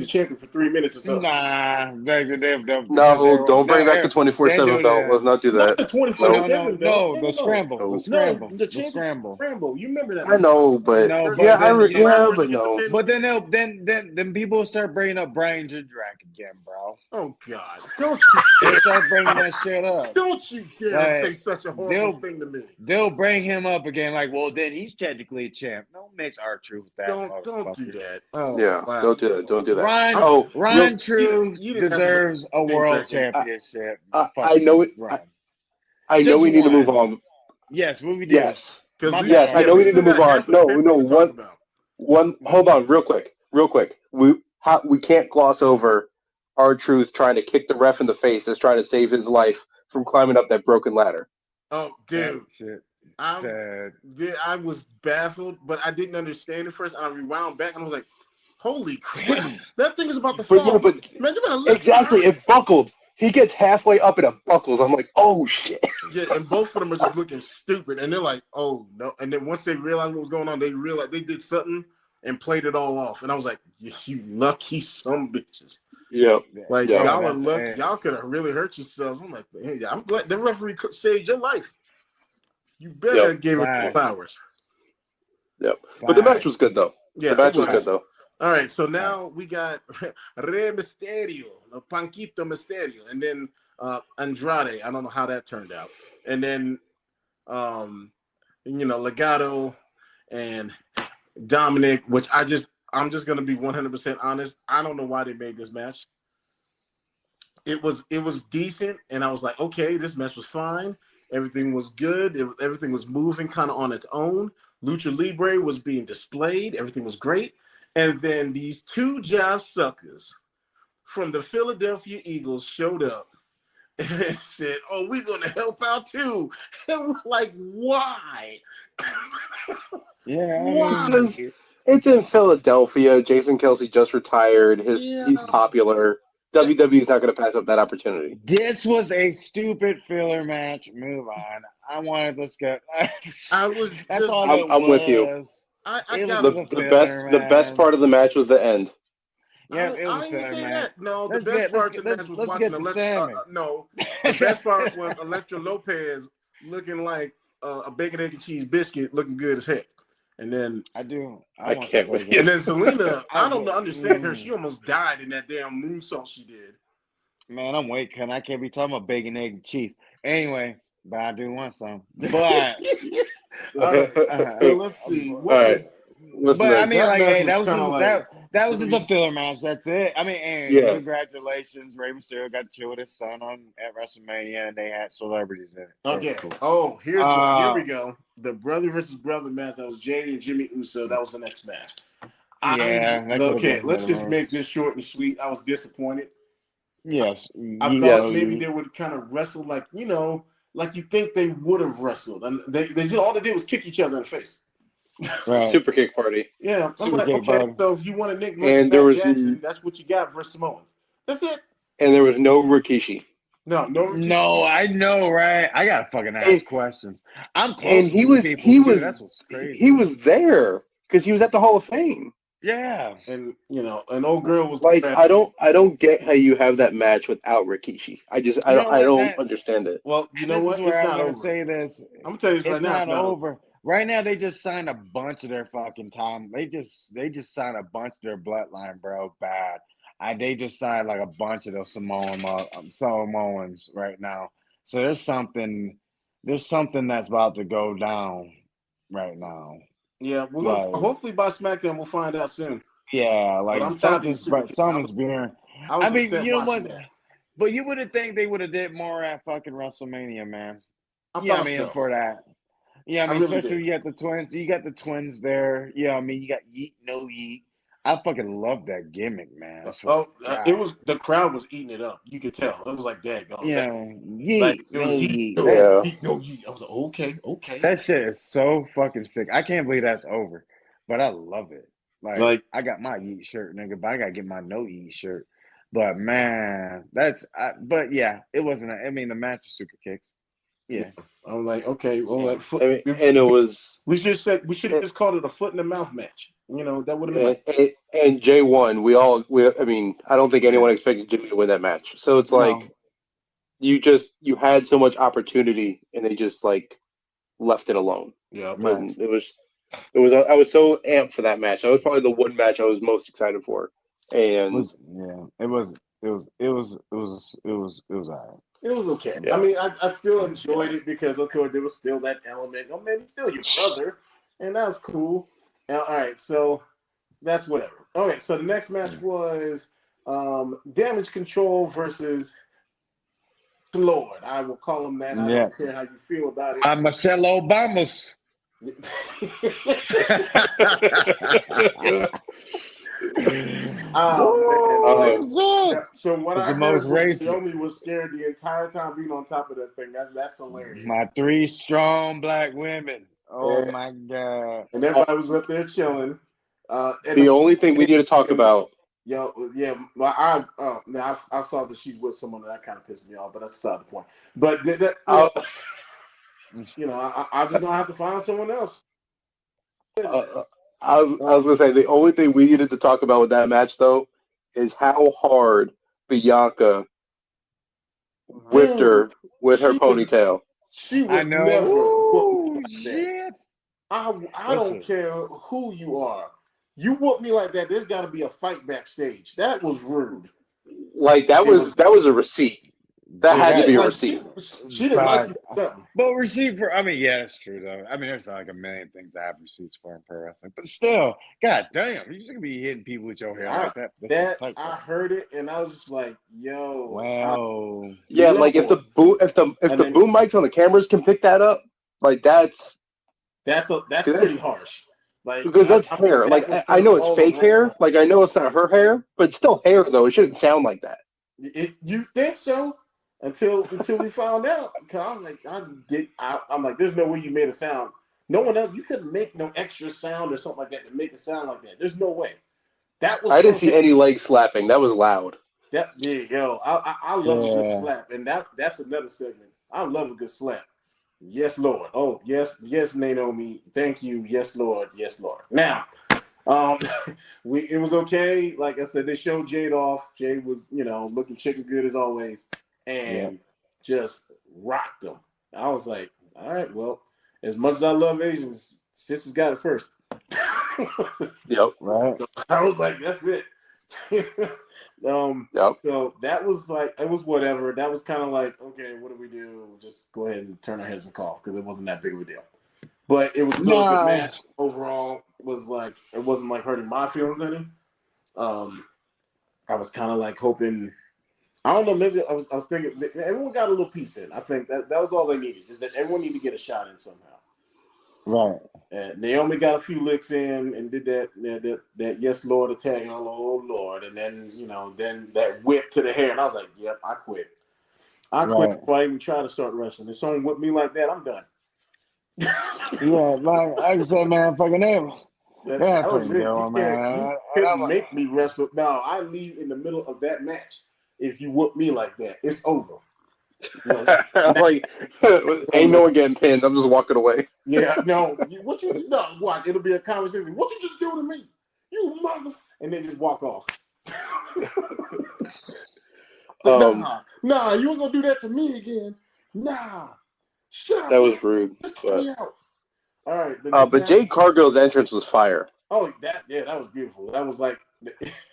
a champion for 3 minutes or something. Nah, don't bring back the 24/7 belt. Let's not do that. Not the 24/7 belt. No, the scramble. The scramble. You remember that? I know, but but no. But then people start bringing up Brian Jindrak again, bro. Oh God! Don't you start bringing that shit up? Don't you dare say such a horrible thing to me. They'll bring him up again, like, well, then he's technically a champ. Don't mix R-Truth with that. Don't do that. Oh, yeah, wow. Don't do that. Ron Truth deserves a world championship. I know it. I know we need to move on. Yes, we do. Yes, I know we need to move on. No, one. Hold on, real quick. We can't gloss over R-Truth trying to kick the ref in the face that's trying to save his life from climbing up that broken ladder. Oh, dude. I was baffled, but I didn't understand it first. And I rewound back and I was like, holy crap. That thing is about to fall. Man, you better exactly. It buckled. He gets halfway up and it buckles. I'm like, oh, shit. Yeah, and both of them are just looking stupid. And they're like, oh, no. And then once they realized what was going on, they realized they did something and played it all off. And I was like, you lucky some bitches. Yeah. Like, y'all are lucky. Y'all could have really hurt yourselves. I'm like, hey, I'm glad the referee saved your life. You better give it flowers. Yep. But the match was good, though. Yeah, the match was good, though. All right, so now we got Rey Mysterio, Panquito Mysterio, and then Andrade. I don't know how that turned out. And then, Legado and Dominic, which I'm just going to be 100% honest. I don't know why they made this match. It was decent, and I was like, okay, this match was fine. Everything was good. Everything was moving kind of on its own. Lucha Libre was being displayed. Everything was great. And then these two jive suckers from the Philadelphia Eagles showed up and said, oh, we're going to help out too. And we're like, why? Why? It's in Philadelphia. Jason Kelce just retired. He's popular. WWE's not going to pass up that opportunity. This was a stupid filler match. Move on. I wanted to skip. I'm with you. The best part of the match was the end. Yeah, it was filler match. No, the best part of the match was watching Electra. No, the best part was Electra Lopez looking like a bacon, egg, and cheese biscuit looking good as heck. And then I do. I want can't some with bacon. and then Selena, I don't would- understand her. She almost died in that damn moonsault she did. Man, I'm waiting. I can't be talking about bacon, egg, and cheese. Anyway, but I do want some. But All right. So let's see. All What right. was What's But I next? mean, that like, match hey, was that was kind of just like that was just a filler match. That's it. I mean, and Yeah. congratulations, Rey Mysterio got to chill with his son at WrestleMania, and they had celebrities in it. okay. Cool. Oh, here we go. The brother versus brother match. That was Jay and Jimmy Uso. That was the next match. Yeah, that could've Okay. been Let's better, just man. make this short and sweet. I was disappointed. Yes, I yes. thought maybe they would kind of wrestle like like you think they would have wrestled, and they just all they did was kick each other in the face. Right. Super kick party. Yeah, I'm Super like, kick okay, party. so if you want to nick And there Matt was Jackson, that's what you got for Samoans. That's it. no Rikishi. No No, I know, right? I gotta fucking ask And- questions. I'm close And to he these was people he too. was That's what's crazy. he was there because he was at the Hall of Fame. Yeah. And an old girl was Like I don't get how you have that match without Rikishi. I You know what, don't Matt? understand it. Well, you know This what? is where It's I'm not gonna over. say this. I'm gonna tell you this It's right now. not It's not over. Right now, they just signed a bunch of their fucking time. They just signed a bunch of their bloodline, bro. Bad. They just signed like a bunch of those Samoans right now. So there's something that's about to go down right now. Yeah, we're Like, gonna hopefully by SmackDown we'll find out soon. yeah, But like I'm tired of these super kicks. something's being. I was I mean, upset you know watching what? that. But you wouldn't think they would have did more at fucking WrestleMania, man. I Yeah, I thought mean, so. for that. Yeah, I I mean, really especially did. you got the twins. You got the twins there. Yeah, I mean, you got Yeet, no Yeet. I fucking love that gimmick, man. I swear to It God. was the crowd was eating it up. You could tell. It was like daggone. Yeah, Like Yeet, it was no yeet, Yeet. no Yeah. yeet, no yeet. I was like, okay. That shit is so fucking sick. I can't believe that's over, but I love it. Like I got my Yeet shirt, nigga, but I gotta get my no Yeet shirt. But man, but yeah, it wasn't. I mean, the match is super kicks. Yeah. I was like, okay, well, Yeah. like foot. I mean, and it was We should have just called it a foot in the mouth match. That would have been and Jay won. I mean, I don't think anyone expected Jimmy to win that match. So it's like you had so much opportunity and they just like left it alone. Yeah, And it was I was so amped for that match. That was probably the one match I was most excited for. And it was all right. It was okay. Yeah. I mean, I still enjoyed it because there was still that element. Oh man, he's still your brother, and that was cool. All right, so that's whatever. Okay, so the next match was Damage Control versus Lord. I will call him that. I don't care how you feel about it. I'm Michelle Obama's. So what I heard was Naomi was scared the entire time being on top of that thing. That's hilarious. My 3 strong black women. Oh my God. And everybody was up there chilling. The only thing we need to talk about. I saw that she's with someone that kind of pissed me off, but that's beside the point. But I just gonna have to find someone else. I was gonna say the only thing we needed to talk about with that match though is how hard Bianca whipped her with her ponytail. She would never. Shit. I don't care who you are. You whoop me like that. There's got to be a fight backstage. That was rude. Like that was a receipt. That had to be a receipt. She didn't like you. But receipt for, I mean, yeah, that's true though. I mean, there's like a million things to have receipts for in pro wrestling, but still, god damn, you're just gonna be hitting people with your hair like that. I heard it and I was just like, yo, wow. Yeah, like if the boom mics on the cameras can pick that up, like that's pretty harsh. Like because that's hair. Like I know it's fake hair. Like I know it's not her hair, but it's still hair though. It shouldn't sound like that. You think so? Until we found out, I'm like, there's no way you made a sound. No one else, you couldn't make no extra sound or something like that to make it sound like that. There's no way. I didn't see any leg slapping. That was loud. I love a good slap, and that's another segment. I love a good slap. Yes, Lord. Oh, yes, Naomi. Thank you. Yes, Lord. Yes, Lord. Now, it was okay. Like I said, they showed Jade off. Jade was, looking chicken good as always. And just rocked them. I was like, all right, well. As much as I love Asians, sisters got it first. Yep. Right. I was like, that's it. Yep. So that was like, it was whatever. That was kind of like, okay, what do we do? Just go ahead and turn our heads and cough because it wasn't that big of a deal. But it was still a good match. Overall, was like, it wasn't like hurting my feelings any. I was kind of like hoping, I don't know, maybe I was thinking everyone got a little piece in. I think that was all they needed, is that everyone needed to get a shot in somehow. Right. And Naomi got a few licks in and did that yes Lord attack, and oh Lord, and then then that whip to the hair, and I was like, yep, I quit. I quit before I even try to start wrestling. If someone whip me like that, I'm done. Yeah, like I said, man, fucking name. That was it. You couldn't make me wrestle. No, I leave in the middle of that match if you whoop me like that. It's over. Like, ain't no one getting pinned. I'm just walking away. Yeah, no. What you no? What? It'll be a conversation. What you just do to me? You mother! And then just walk off. Nah, you ain't gonna do that to me again. Nah, shut up. That was rude. Just kick me out. All right, but Jade Cargill's entrance was fire. Oh, that was beautiful. That was like,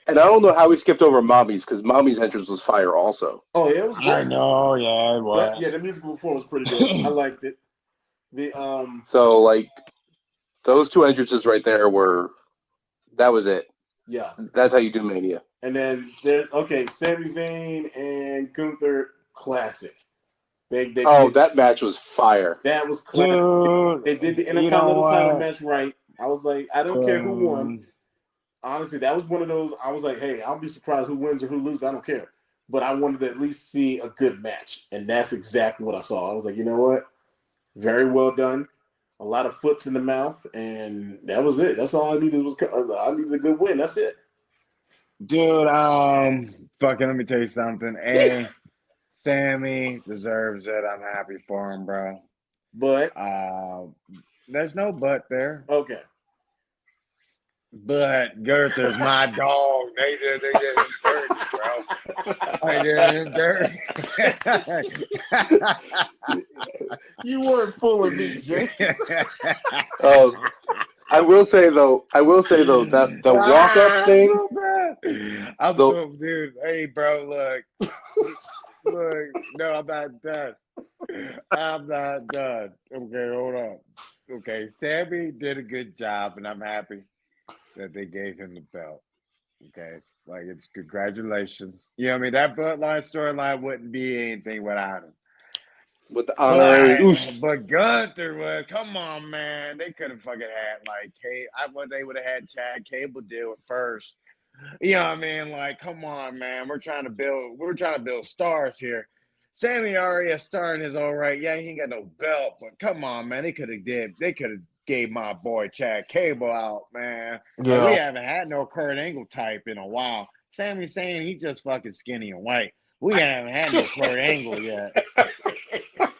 and I don't know how we skipped over Mommy's, because Mommy's entrance was fire also. Oh yeah, it was great. I know, yeah, it was. But, yeah, the musical performance was pretty good. I liked it. So like, those two entrances right there that was it. Yeah, that's how you do Mania. And then Sami Zayn and Gunther, classic. That match was fire. That was classic. Dude, they did the Intercontinental title match right. I was like, I don't care who won. Honestly, that was one of those. I was like, hey, I'll be surprised who wins or who loses. I don't care. But I wanted to at least see a good match. And that's exactly what I saw. I was like, you know what? Very well done. A lot of foots in the mouth. And that was it. That's all I needed I needed a good win. That's it. Dude, fucking let me tell you something. Sammy deserves it. I'm happy for him, bro. But there's no but there. Okay. But Gunther's my dog. They did him dirty, bro. They did him dirty. You weren't fooling me, Jay. I will say though that the walk up thing. I'm so dude. Hey, bro, look. No, I'm not done. I'm not done. Okay, hold on. Okay, Sammy did a good job, and I'm happy that they gave him the belt. Okay, like it's congratulations. You know what I mean? That bloodline storyline wouldn't be anything without him. With the honorary but Gunther was, come on, man. They could have fucking had they would have had Chad Cable do it first. You know what I mean? Like, come on, man. We're trying to build stars here. Sammy already a star in his own right. Yeah, he ain't got no belt, but come on, man. They could have gave my boy Chad Cable out, man. Yeah. Like, we haven't had no Kurt Angle type in a while. Sammy's saying he's just fucking skinny and white. We haven't had no Kurt Angle yet.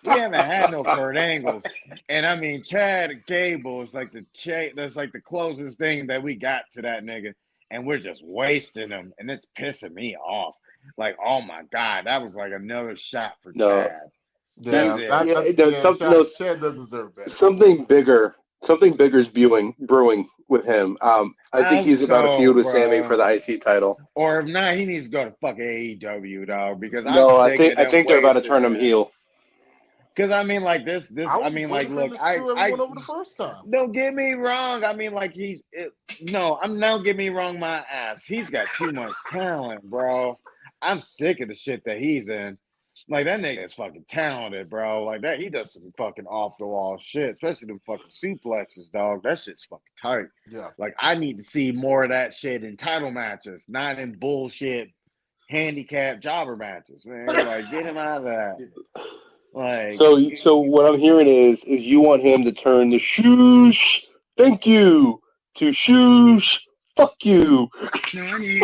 We haven't had no Kurt Angles. And I mean, Chad Gable is like that's like the closest thing that we got to that nigga. And we're just wasting him. And it's pissing me off. Like, oh my God, that was like another shot for Chad. Chad does deserve better. Something bigger is brewing with him. I think he's about to feud with Sammy for the IC title. Or if not, he needs to go to fucking AEW, dog. Because I think they're about to turn him heel. Because I mean, like this. I mean, like, look, I over the first time. Don't get me wrong. I mean, like don't get me wrong. My ass, he's got too much talent, bro. I'm sick of the shit that he's in. Like, that nigga is fucking talented, bro. Like, that he does some fucking off the wall shit, especially the fucking suplexes, dog. That shit's fucking tight. Yeah. Like, I need to see more of that shit in title matches, not in bullshit handicap jobber matches, man. Like, get him out of that. Like, so what I'm hearing is you want him to turn the shoosh, thank you, to shoosh, fuck you. No, I need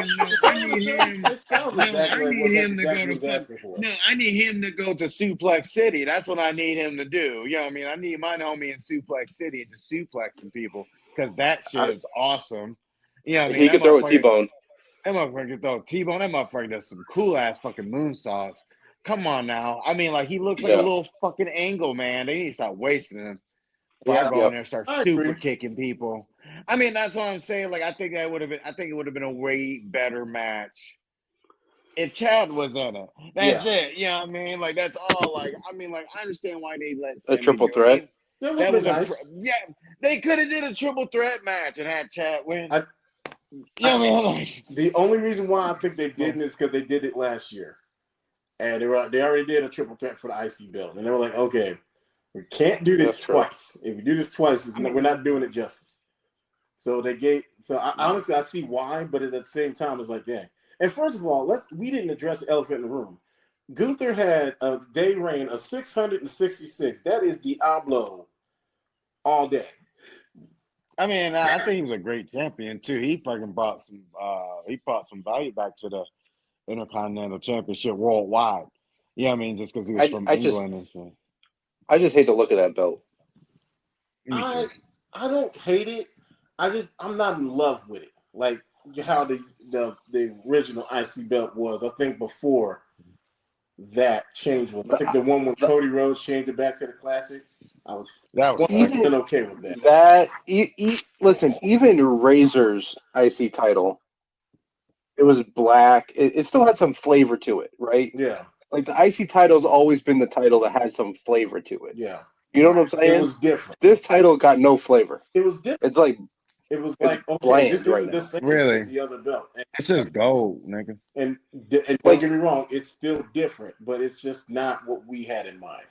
him to go to Suplex City. That's what I need him to do. You know what I mean? I need my homie in Suplex City to suplexing people because that shit is awesome. You know what I mean? He could throw a T-bone. That motherfucker can throw a T-bone. That motherfucker does some cool-ass fucking moonsaults. Come on now. I mean, like, he looks like a little fucking Angle, man. They need to stop wasting him. Why Yeah, go in there and start I super agree. kicking people? I mean, that's what I'm saying. Like, I think it would have been a way better match if Chad was in it. That's Yeah, it. You know what I mean? Like, that's all. Like, I mean, like, I understand why they let A Sammy triple do it. threat. that would have That been was nice. yeah. They could have did a triple threat match and had Chad win. I, You know what I mean? Like, the only reason why I think they didn't is because they did it last year, and they already did a triple threat for the IC belt, and they were like, okay, we can't do this That's true. twice. If we do this twice, we're not doing it justice. So they gave. So honestly, I see why, but at the same time, it's like, dang. And first of all, we didn't address the elephant in the room. Gunther had a day reign of 666. That is Diablo all day. I mean, I think he was a great champion too. He fucking brought some value back to the Intercontinental Championship worldwide. Yeah, I mean, just because he was from I just England and so. I just hate the look of that belt. Me too. I don't hate it. I'm not in love with it. Like how the original IC belt was. I think before that change was. I think the one when Cody Rhodes changed it back to the classic. I was That was Even okay with that. listen, even Razor's IC title, it was black. It still had some flavor to it, right? Yeah, Like the IC title's always been the title that had some flavor to it. yeah. You know what I'm saying? It was different. This title got no flavor. It was different. It's like It was it's like, okay, this bland right isn't the now. same really. as the other belt. It's just gold, nigga. And don't Like- get me wrong, it's still different, but it's just not what we had in mind.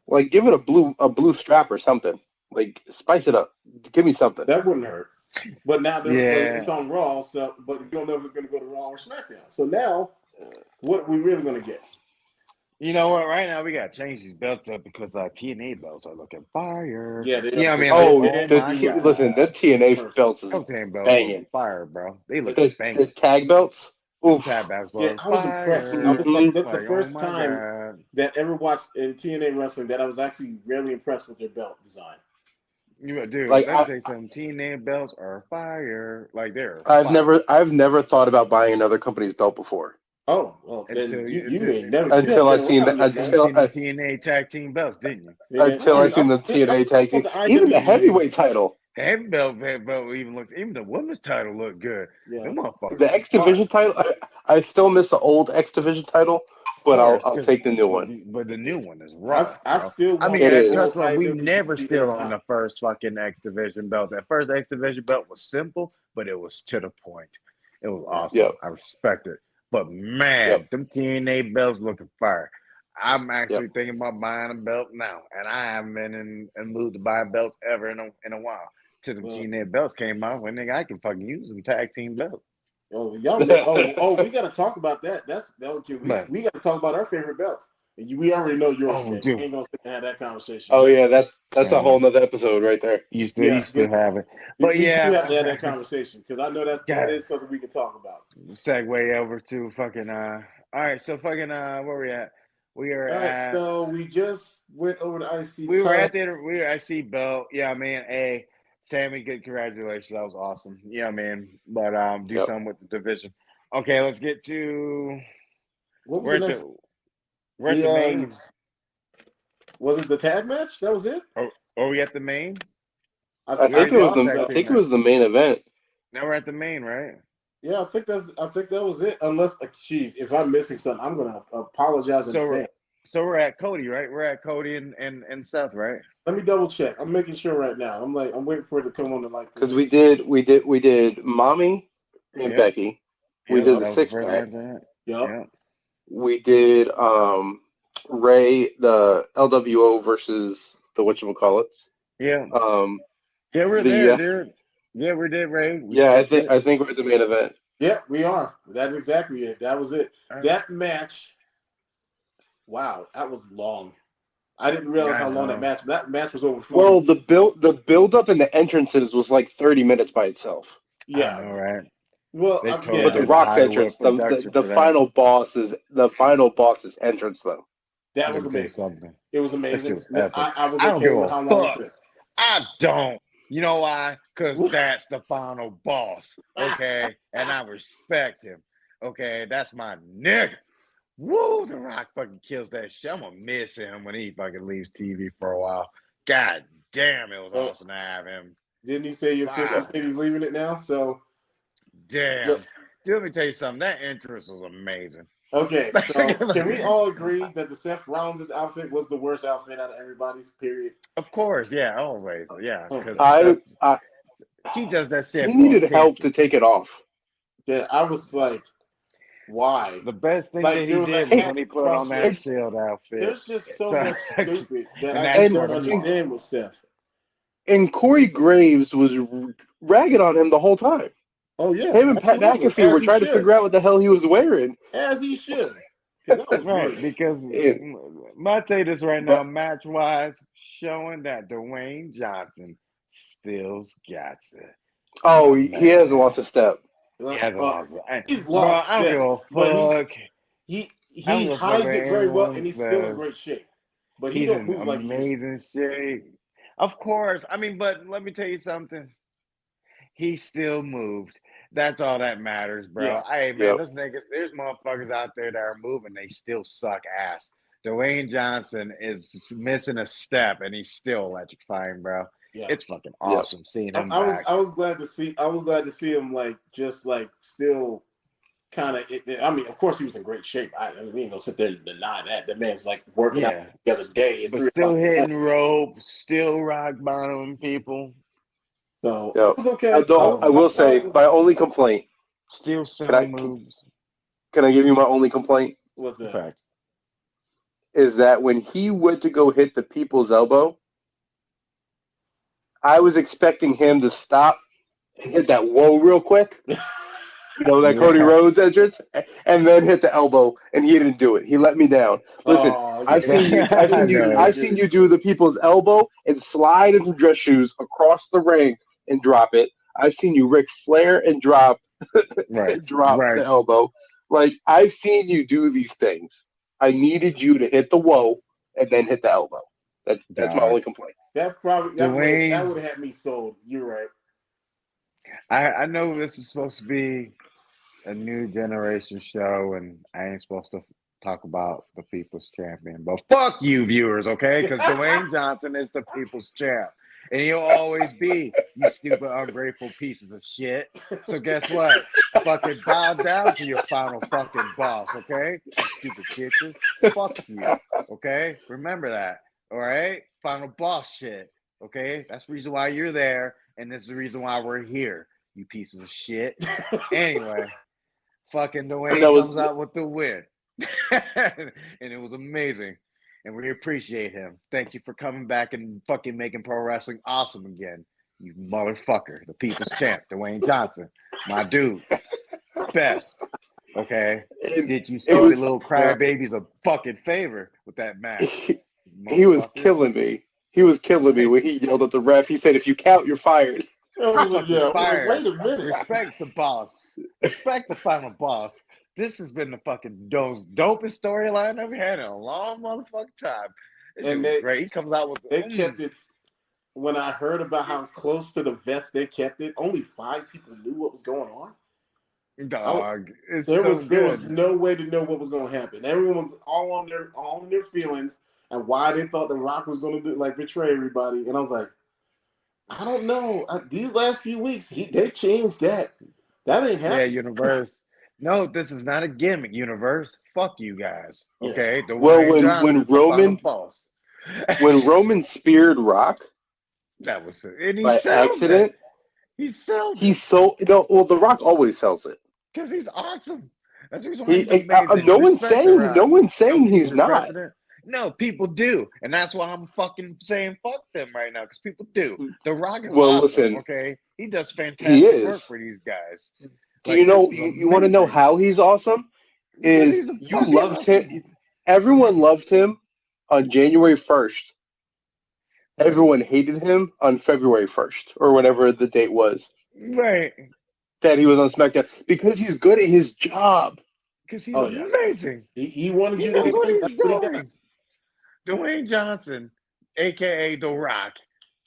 Like give it a blue strap or something. Like spice it up. Give me something. That wouldn't hurt. But now but Yeah. it's on Raw, so but you don't know if it's going to go to Raw or SmackDown. So now, what are we really going to get? You know what? Right now we gotta change these belts up because TNA belts are looking fire. Yeah, they Yeah, I are. mean, Oh, like, oh my god, listen, the TNA belts is those TNA belts banging. looking fire, bro. They look The banging. tag belts. Oof. Tab belts Yeah, look I was impressed. fire. I was like, that's the Like, first oh my time god. that ever watched in TNA wrestling that I was actually really impressed with their belt design. Dude, Like, let me tell you something. TNA belts are fire. Like they're I've fire. never thought about buying another company's belt before. Oh, well, then Until you may never until I get seen around the yet, man. you seen the TNA tag team belts, didn't you? until I seen the TNA tag team. Even the heavyweight title. Heavy belt even looks. Even the women's title looked good. Yeah. Them motherfuckers. The X Division title. I still miss the old X Division title, but I'll take the new one. But the new one is raw. I still want It is. Trust me, we IWGP never still on Intercontinental. the first fucking X Division belt. That first X Division belt was simple, but it was to the point. It was awesome. Yep. I respect it. But man, Yep. them TNA belts looking fire. I'm actually Yep. thinking about buying a belt now, and I haven't been in a mood to buy belts ever in a while. Till the TNA belts came out, when nigga I can fucking use them tag team belts. Oh, y'all! We got to talk about that. We got to talk about our favorite belts. And we already know yours, man. dude. We ain't gonna sit and have that conversation. Oh yeah, that's a whole nother episode right there. You still have it, but we yeah, do have to have that conversation because I know that is something we can talk about. Segue over to fucking all right, so fucking where we at? We are All right, at. so we just went over the IC. We were IC belt. Yeah, man. Hey, Sammy, good congratulations. That was awesome. Yeah, man. But do something with the division. Okay, let's get to. What was the next? We're at the main. Was it the tag match? That was it. Are we at the main? I think it was the main event. Now we're at the main, right? Yeah, I think that was it. Unless, geez, if I'm missing something, I'm gonna apologize in advance. So we're at Cody, right? We're at Cody and Seth, right? Let me double check. I'm making sure right now. I'm waiting for it to come on the like. Because we did Mommy and Becky. We did the 6-pack. Yep. We did Ray, the LWO versus the whatchamacallits. Yeah. Yeah, we're there, dude. Yeah, we did, Ray. I think we're at the main event. Yeah, we are. That's exactly it. That was it. That match. Wow, that was long. I didn't realize how long that match was over. 40. Well, the build up and the entrances was like 30 minutes by itself. Yeah, all right. Well, but the Rock's entrance, the final boss's entrance though. That was amazing. It was amazing. I was okay with how long it took. I don't. You know why? Because that's the final boss. Okay, and I respect him. Okay, that's my nigga. Woo, The Rock fucking kills that shit. I'm gonna miss him when he fucking leaves TV for a while. God damn, it was awesome to have him. Didn't he say he officially said he's leaving it now? So, damn. Dude, let me tell you something. That entrance was amazing. Okay, so can we all agree that the Seth Rollins' outfit was the worst outfit out of everybody's? Period. Of course, yeah, always, yeah. He does that shit. He needed help to take it off. Yeah, I was like, why? The best thing that he did was when he put on that Shield outfit. There's just so much stupid that I don't understand with Seth. And Corey Graves was ragging on him the whole time. Oh yeah, him and Pat McAfee were trying to figure out what the hell he was wearing. As he should. Right, because my take is right now, match wise, showing that Dwayne Johnson still's got it. Oh, he hasn't lost a step. He hasn't lost it. He's lost. I don't give a fuck. He hides it very well, and he's still in great shape. But he don't move like amazing shape. Of course, I mean, but let me tell you something. He still moved. That's all that matters, bro. Yeah. Hey, man, those niggas, there's motherfuckers out there that are moving. They still suck ass. Dwayne Johnson is missing a step, and he's still electrifying, bro. Yeah. It's fucking awesome seeing him back. I was glad to see him just still kind of. I mean, of course, he was in great shape. I mean, we ain't gonna sit there and deny that. The man's working out the other day, but still hitting rope, still rock bottom people. So it was okay. I will say my only complaint. Still some moves. Can I give you my only complaint? What's that? Is that when he went to go hit the people's elbow, I was expecting him to stop and hit that whoa real quick. You know, that Cody Rhodes entrance, and then hit the elbow, and he didn't do it. He let me down. Listen, I've seen you do the people's elbow and slide into dress shoes across the ring and drop it. I've seen you Ric Flair and drop the elbow. I've seen you do these things. I needed you to hit the whoa and then hit the elbow. That's my only complaint. That would have had me sold. You're right. I know this is supposed to be a new generation show, and I ain't supposed to talk about the people's champion, but fuck you, viewers, okay? Because Dwayne Johnson is the people's champ, and he'll always be, you stupid, ungrateful pieces of shit. So guess what? Fucking bow down to your final fucking boss, okay? You stupid bitches. Fuck you, okay? Remember that, all right? Final boss shit, okay? That's the reason why you're there, and this is the reason why we're here, you pieces of shit. Anyway, fucking Dwayne comes out with the win. And it was amazing. And we appreciate him. Thank you for coming back and fucking making pro wrestling awesome again. You motherfucker. The people's champ, Dwayne Johnson. My dude. Best. Okay? Did you stupid little crybabies a fucking favor with that match? He was killing me. He was killing me when he yelled at the ref. He said, if you count, you're fired. Fired. Wait a minute. Respect the boss. Respect the final boss. This has been the fucking dopest storyline I've had in a long motherfucking time. It's great. He comes out with kept it. When I heard about how close to the vest they kept it, only 5 people knew what was going on. Dog, there was no way to know what was going to happen. Everyone was all in their feelings and why they thought The Rock was going to betray everybody. And I was like, I don't know. These last few weeks, they changed that. That ain't happening. Yeah, Universe. No, this is not a gimmick, Universe. Fuck you guys. Okay. Yeah. When Roman speared Rock, that was it. And by accident. He sold it. The Rock always sells it. Because he's awesome. That's the reason why he's amazing. No one's saying he's not. President. No, people do. And that's why I'm fucking saying fuck them right now, because people do. The Rock is awesome, listen, okay? He does fantastic work for these guys. You want to know how he's awesome? You loved him. Everyone loved him on January 1st. Everyone hated him on February 1st, or whatever the date was. Right. That he was on SmackDown. Because he's good at his job. Because he's amazing. He wanted you to know what he's doing. Dwayne Johnson, a.k.a. The Rock,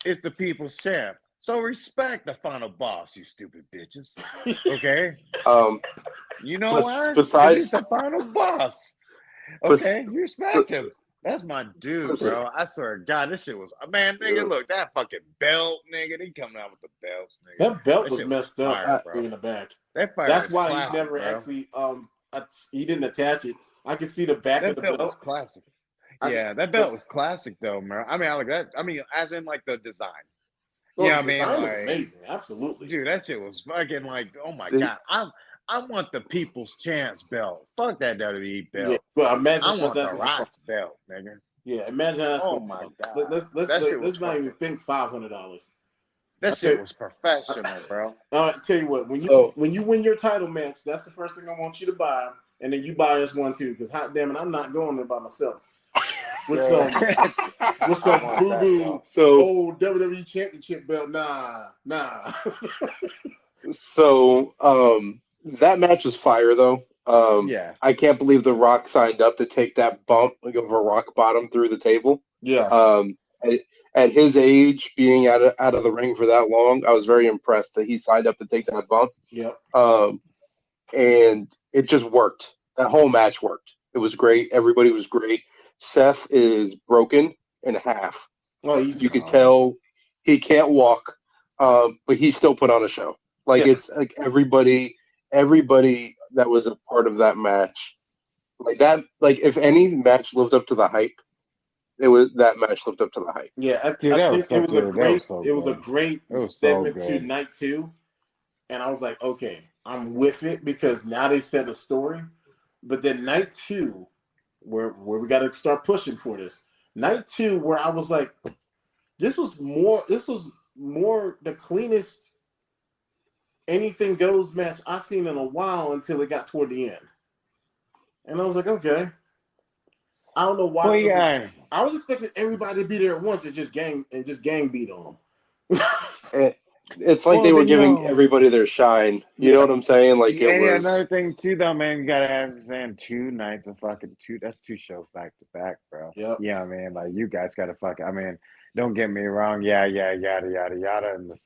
is the people's champ. So respect the final boss, you stupid bitches. Okay? You know why? Because he's the final boss. Okay? You respect him. That's my dude, Listen, bro. I swear to God, this shit was nigga. Look, that fucking belt, nigga. They coming out with the belts, nigga. That belt That was shit was messed up fire, bro. in the back. That fire That's is why he classic, never bro. actually he didn't attach it. I could see the back of That the belt was belt. classic. I could, Yeah, that belt was classic though, man. I mean, I like that. I mean, as in like the design. well, Yeah, the I mean, design is like, amazing. Absolutely. dude, that shit was fucking like, oh my see, God. I want the People's Champs belt. Fuck that WWE Yeah. belt. Well, imagine I that's want the gonna cost. Rock's belt, nigga. Yeah, imagine that's Oh gonna my cost. God. That shit was Let's not even fucking, think $500. that I shit tell, was professional, bro. tell you what, so when you win your title match, that's the first thing I want you to buy, and then you buy us one too. Because hot damn it, I'm not going there by myself with Yeah. I some want boo that boo belt. so old WWE Championship belt. Nah. so that match was fire though. Yeah. I can't believe The Rock signed up to take that bump like of a rock bottom through the table. Yeah. Um, at, at his age, being out of the ring for that long, I was very impressed that he signed up to take that bump. Yep. And it just worked. That whole match worked. It was great. Everybody was great. Seth is broken in half. Oh, he's You could Oh, tell he can't walk, but he still put on a show. Like yeah. it's like everybody that was a part of that match, like that. Like if any match lived up to the hype, it was that match lived up to the hype. Yeah. dude, I that was think so good. That was so it was a good. great It was so segment to good. night two. And I was like, okay, I'm with it because now they set a story. But then night two, where we got to start pushing for this. Night two, where I was like, this was more the cleanest anything goes match I've seen in a while until it got toward the end. And I was like, okay. I don't know why. Well, yeah. I was expecting everybody to be there at once and just gang beat on them. It's like Well, they were then, giving everybody their shine. You know Yeah. what I'm saying? Like it and yeah, was. another thing too, though, man, you gotta understand 2 nights of fucking two. That's 2 shows back to back, bro. Yep. Yeah, man, like you guys gotta fuck. I mean, don't get me wrong. Yeah, yada yada, and the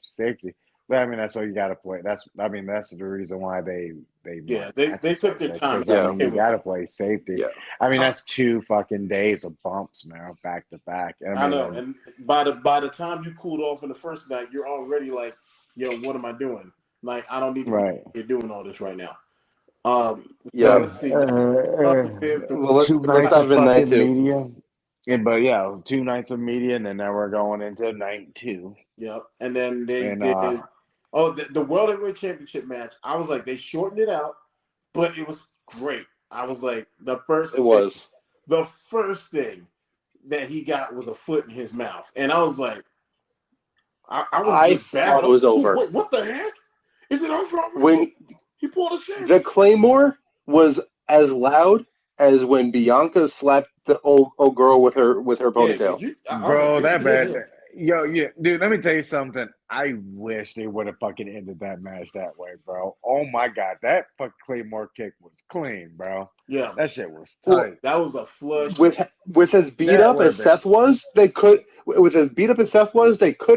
safety. But I mean, that's what you gotta play. That's the reason why they Yeah. run They matches took like their this time. because I Yeah, mean, Okay you with gotta that. play safety. yeah. I mean, Uh, that's 2 fucking days of bumps, man, back to back. I I mean, know. And by the time you cooled off in the first night, you're already like, yo, what am I doing? Like, I don't need to be right. here doing all this right now. So Yeah. let's see. Start the fifth. Well, Two let's nights dive of in night fucking two. media. Yeah, but yeah, 2 nights of media, and then now we're going into night two. Yep. And then they And did. Oh, the World Heavyweight Championship match. I was like, they shortened it out, but it was great. I was like, It was. the first thing that he got was a foot in his mouth, and I was like, I was I just thought it baffled. was over What the heck? Is it over already? when He pulled a the Sheamus. Claymore was as loud as when Bianca slapped the old girl with her Yeah, because ponytail. I was like, bro, you that can hear bad. him. Yo, yeah, dude. Let me tell you something. I wish they would have fucking ended that match that way, bro. Oh my god, that fuck Claymore kick was clean, bro. Yeah, That shit was Well, tight. that was a flush. with as beat That up would as have been. Seth was, they could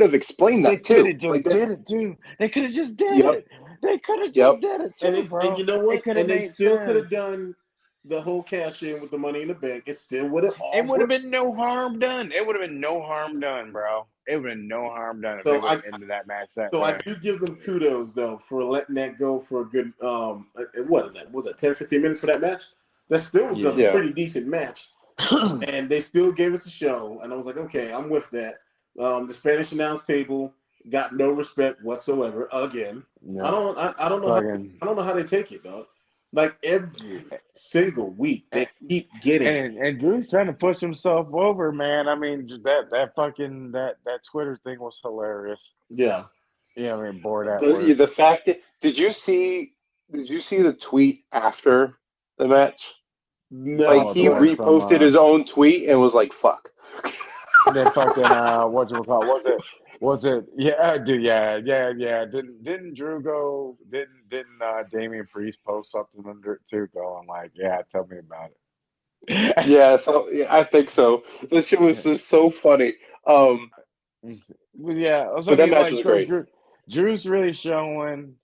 have explained They that could too. have just Like that. did it, too. They could have just did Yep. it. They could have Yep. just did it And too, and bro. you know It what? could have And they made still could sense. have done the whole cash in with the Money in the Bank. It still would have It all would have worked. been no harm done. It would have been no harm done, bro. It would have been no harm done if they So would have ended that match that I way. do give them kudos though for letting that go for a good what is that? Was it 10, 15 minutes for that match? That still was a Yeah. Yeah. pretty decent match. And they still gave us a show, and I was like, okay, I'm with that. The Spanish announce table got no respect whatsoever. Again, Yeah. I don't know Fucking. I don't know how they take it, dog. Like every single week, they keep getting it. And Drew's trying to push himself over, man. I mean, that fucking that Twitter thing was hilarious. Yeah, Yeah, I mean, bored at work. The fact that did you see the tweet after the match? Like no, Oh, he the one from reposted his own tweet and was like, "Fuck." that fucking what you call? Was it? Yeah, dude. Yeah. Didn't Drew go? Didn't Damian Priest post something under it too? Going like, yeah, tell me about it. Yeah, so yeah, I think so. This shit was just so funny. But yeah, so I But that mean, match like, was so great. Drew's really showing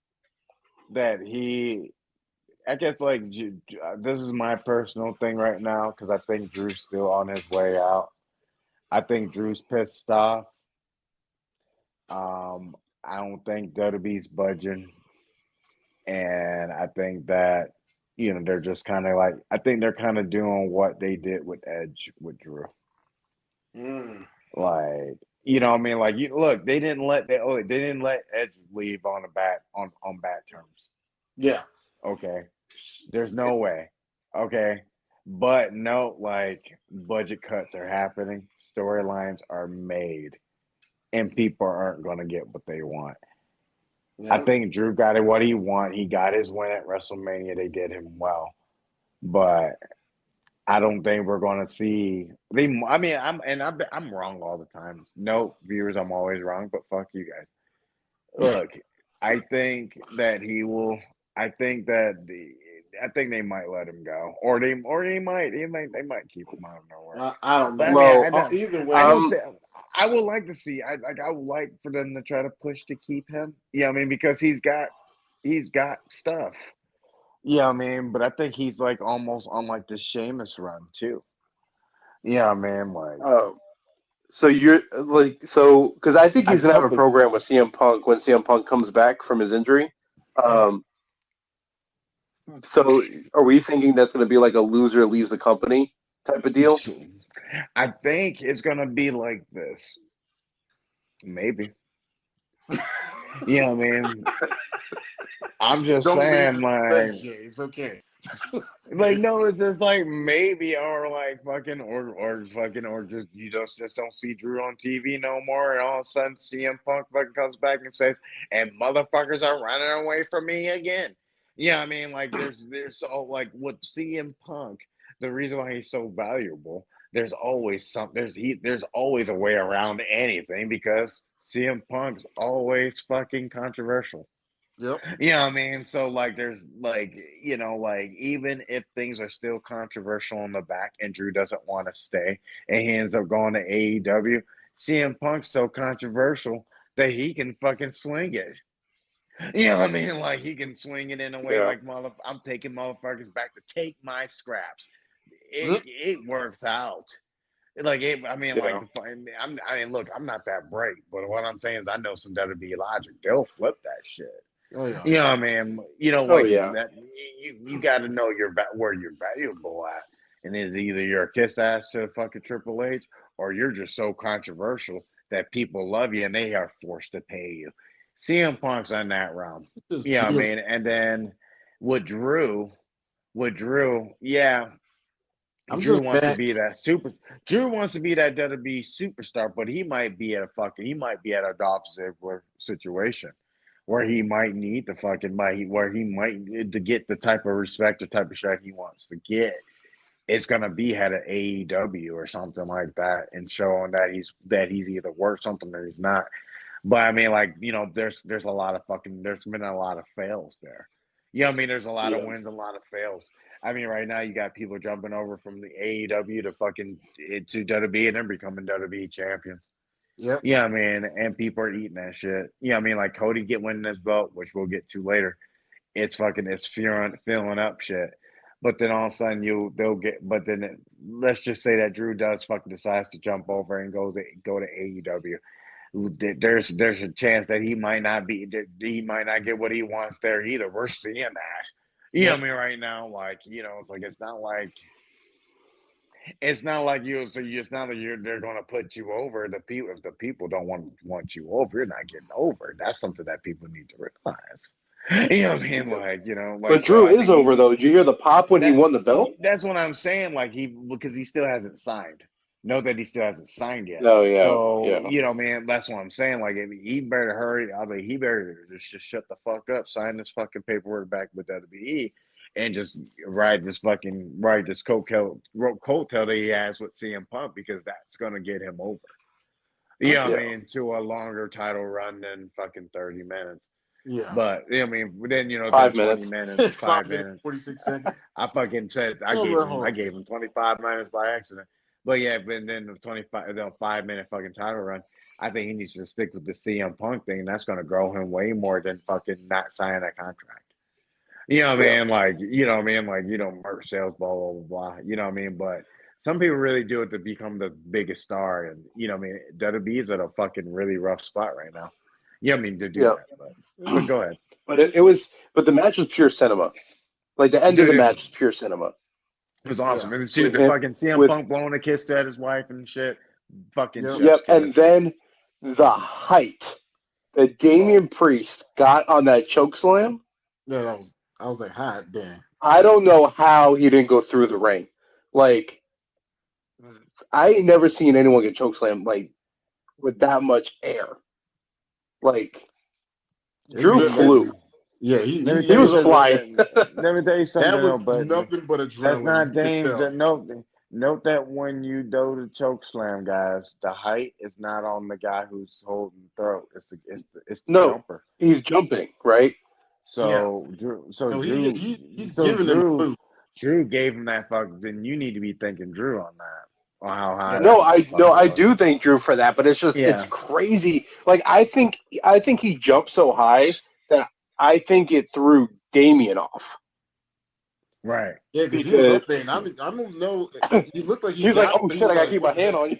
that he I guess like this is my personal thing right now because I think Drew's still on his way out. I think Drew's pissed off. I don't think WWE's budging, and I think that they're just kind of like I think they're kind of doing what they did with Edge with Drew. Mm. Like what I mean? Like look, they didn't let Edge leave on bad terms. Yeah. Okay, there's no way. Okay, but no, like budget cuts are happening, storylines are made, and people aren't gonna get what they want. I Yeah. think Drew got it what he want. He got his win at WrestleMania. They did him well, but I don't think we're going to see. I mean, I'm wrong all the time. No, viewers, I'm always wrong. But fuck you guys. Look, I think that he will. I think that I think they might let him go, or they might keep him out of nowhere. I don't But I know. mean, Well, Either I way, don't say. I would like to see. I would like for them to try to push to keep him. Yeah, I mean because he's got stuff. Yeah, I mean, but I think he's like almost on like the Sheamus run too. Yeah, man, like so you're like so because I think I he's just gonna have hope a it's program with CM Punk when CM Punk comes back from his injury. Um, so are we thinking that's gonna be like a loser leaves the company type of deal? I think it's gonna be like this. Maybe. Yeah, I mean, I'm just don't leave saying, suspense, Jay. It's okay. like no, it's just like maybe or like fucking or just just don't see Drew on TV no more, and all of a sudden CM Punk fucking comes back and says, "And motherfuckers are running away from me again." Yeah, I mean, like there's so like with CM Punk, the reason why he's so valuable, there's always a way around anything because CM Punk's always fucking controversial. Yep. I mean, so like there's like like even if things are still controversial in the back and Drew doesn't want to stay and he ends up going to AEW, CM Punk's so controversial that he can fucking swing it. I mean? Like he can swing it in a way Yeah, like I'm taking motherfuckers back to take my scraps. Yep. It works out. Like I mean, like yeah, I mean, look, I'm not that bright, but what I'm saying is I know some WWE logic. They'll flip that shit. Oh yeah. I mean, oh like yeah, that. You got to know where you're valuable at, and it's either you're a kiss ass to fucking Triple H, or you're just so controversial that people love you and they are forced to pay you. CM Punk's on that realm. This is I beautiful. mean, and then with Drew, yeah, I'm Drew just wants to bad. be that super. Drew wants to be that WWE superstar, but he might be at a Dolph Ziggler situation where he might need the fucking where he might need to get the type of respect, the type of shot he wants to get. It's gonna be at an AEW or something like that, and showing that he's either worth something or he's not. But I mean, like there's a lot of there's been a lot of fails there. I mean, there's a lot of yeah, wins and a lot of fails. I mean, right now you got people jumping over from the AEW to fucking to WWE and they're becoming WWE champions. Yep. I mean, and people are eating that shit. I mean, like Cody winning this belt, which we'll get to later. It's filling up shit. But then all of a sudden they'll get. But then let's just say that Drew does fucking decides to jump over and go to AEW. There's a chance that he might not get what he wants there either. We're seeing that. Yep. I mean, right now, like it's like it's not like it's not that they're gonna put you over. The people if the people don't want you over, you're not getting over. That's something that people need to realize. What I mean? yeah. Like But like so. Drew I is think over though. Did you hear the pop when he that won the belt? that's what I'm saying. Like because he still hasn't signed. Know that he still hasn't signed yet. Oh yeah, So yeah, man, that's what I'm saying. Like he better hurry. I mean, he better just shut the fuck up, sign this fucking paperwork back with WWE, and just ride this coattail that he has with CM Punk because that's gonna get him over. I yeah. mean, to a longer title run than fucking 30 minutes. Yeah. But I mean, then then 5 minutes. 20 minutes, 5 minutes, minutes. 46 seconds. I fucking said A little bit I hard. gave him 25 minutes by accident. But yeah, but then the 5 minute fucking title run. I think he needs to stick with the CM Punk thing, and that's going to grow him way more than fucking not signing a contract. You know what I Yeah. mean? Like, merch sales, blah, blah, blah, blah. You know what I mean? But some people really do it to become the biggest star. And, you know what I mean? WWE is at a fucking really rough spot right now. You know what I mean? To do Yeah. that. But go ahead. But the match was pure cinema. Like the end of Dude, the it match was pure cinema. was awesome. Yeah. And see With the him, fucking CM with Punk blowing a kiss at his wife and shit. Fucking Yep. chef's yep, and kiss. then the height that Damian Priest got on that choke slam. Yeah, I was like, hot damn. I don't know how he didn't go through the ring. Like I ain't never seen anyone get choke slammed like with that much air. Like Drew flew. Yeah, Let me He tell you was looked, flying. something. Let me tell you something that was though, but nothing but that's adrenaline. not You could Dame. tell. Note that when you do the choke slam, guys, the height is not on the guy who's holding the throat. It's the No, jumper. he's jumping, right? Yeah. So No, he's So giving them food. Drew gave him that fuck. Then you need to be thanking Drew on that, on how high Yeah. that No, I motherfucker was. do thank Drew for that, but it's Yeah, crazy. Like I think he jumped so high that I think it threw Damian off right. Yeah, because he was because up there, and I don't know. He looked like he he's like, got oh it. He shit, was I gotta like, keep my "What the hand heck?" on you.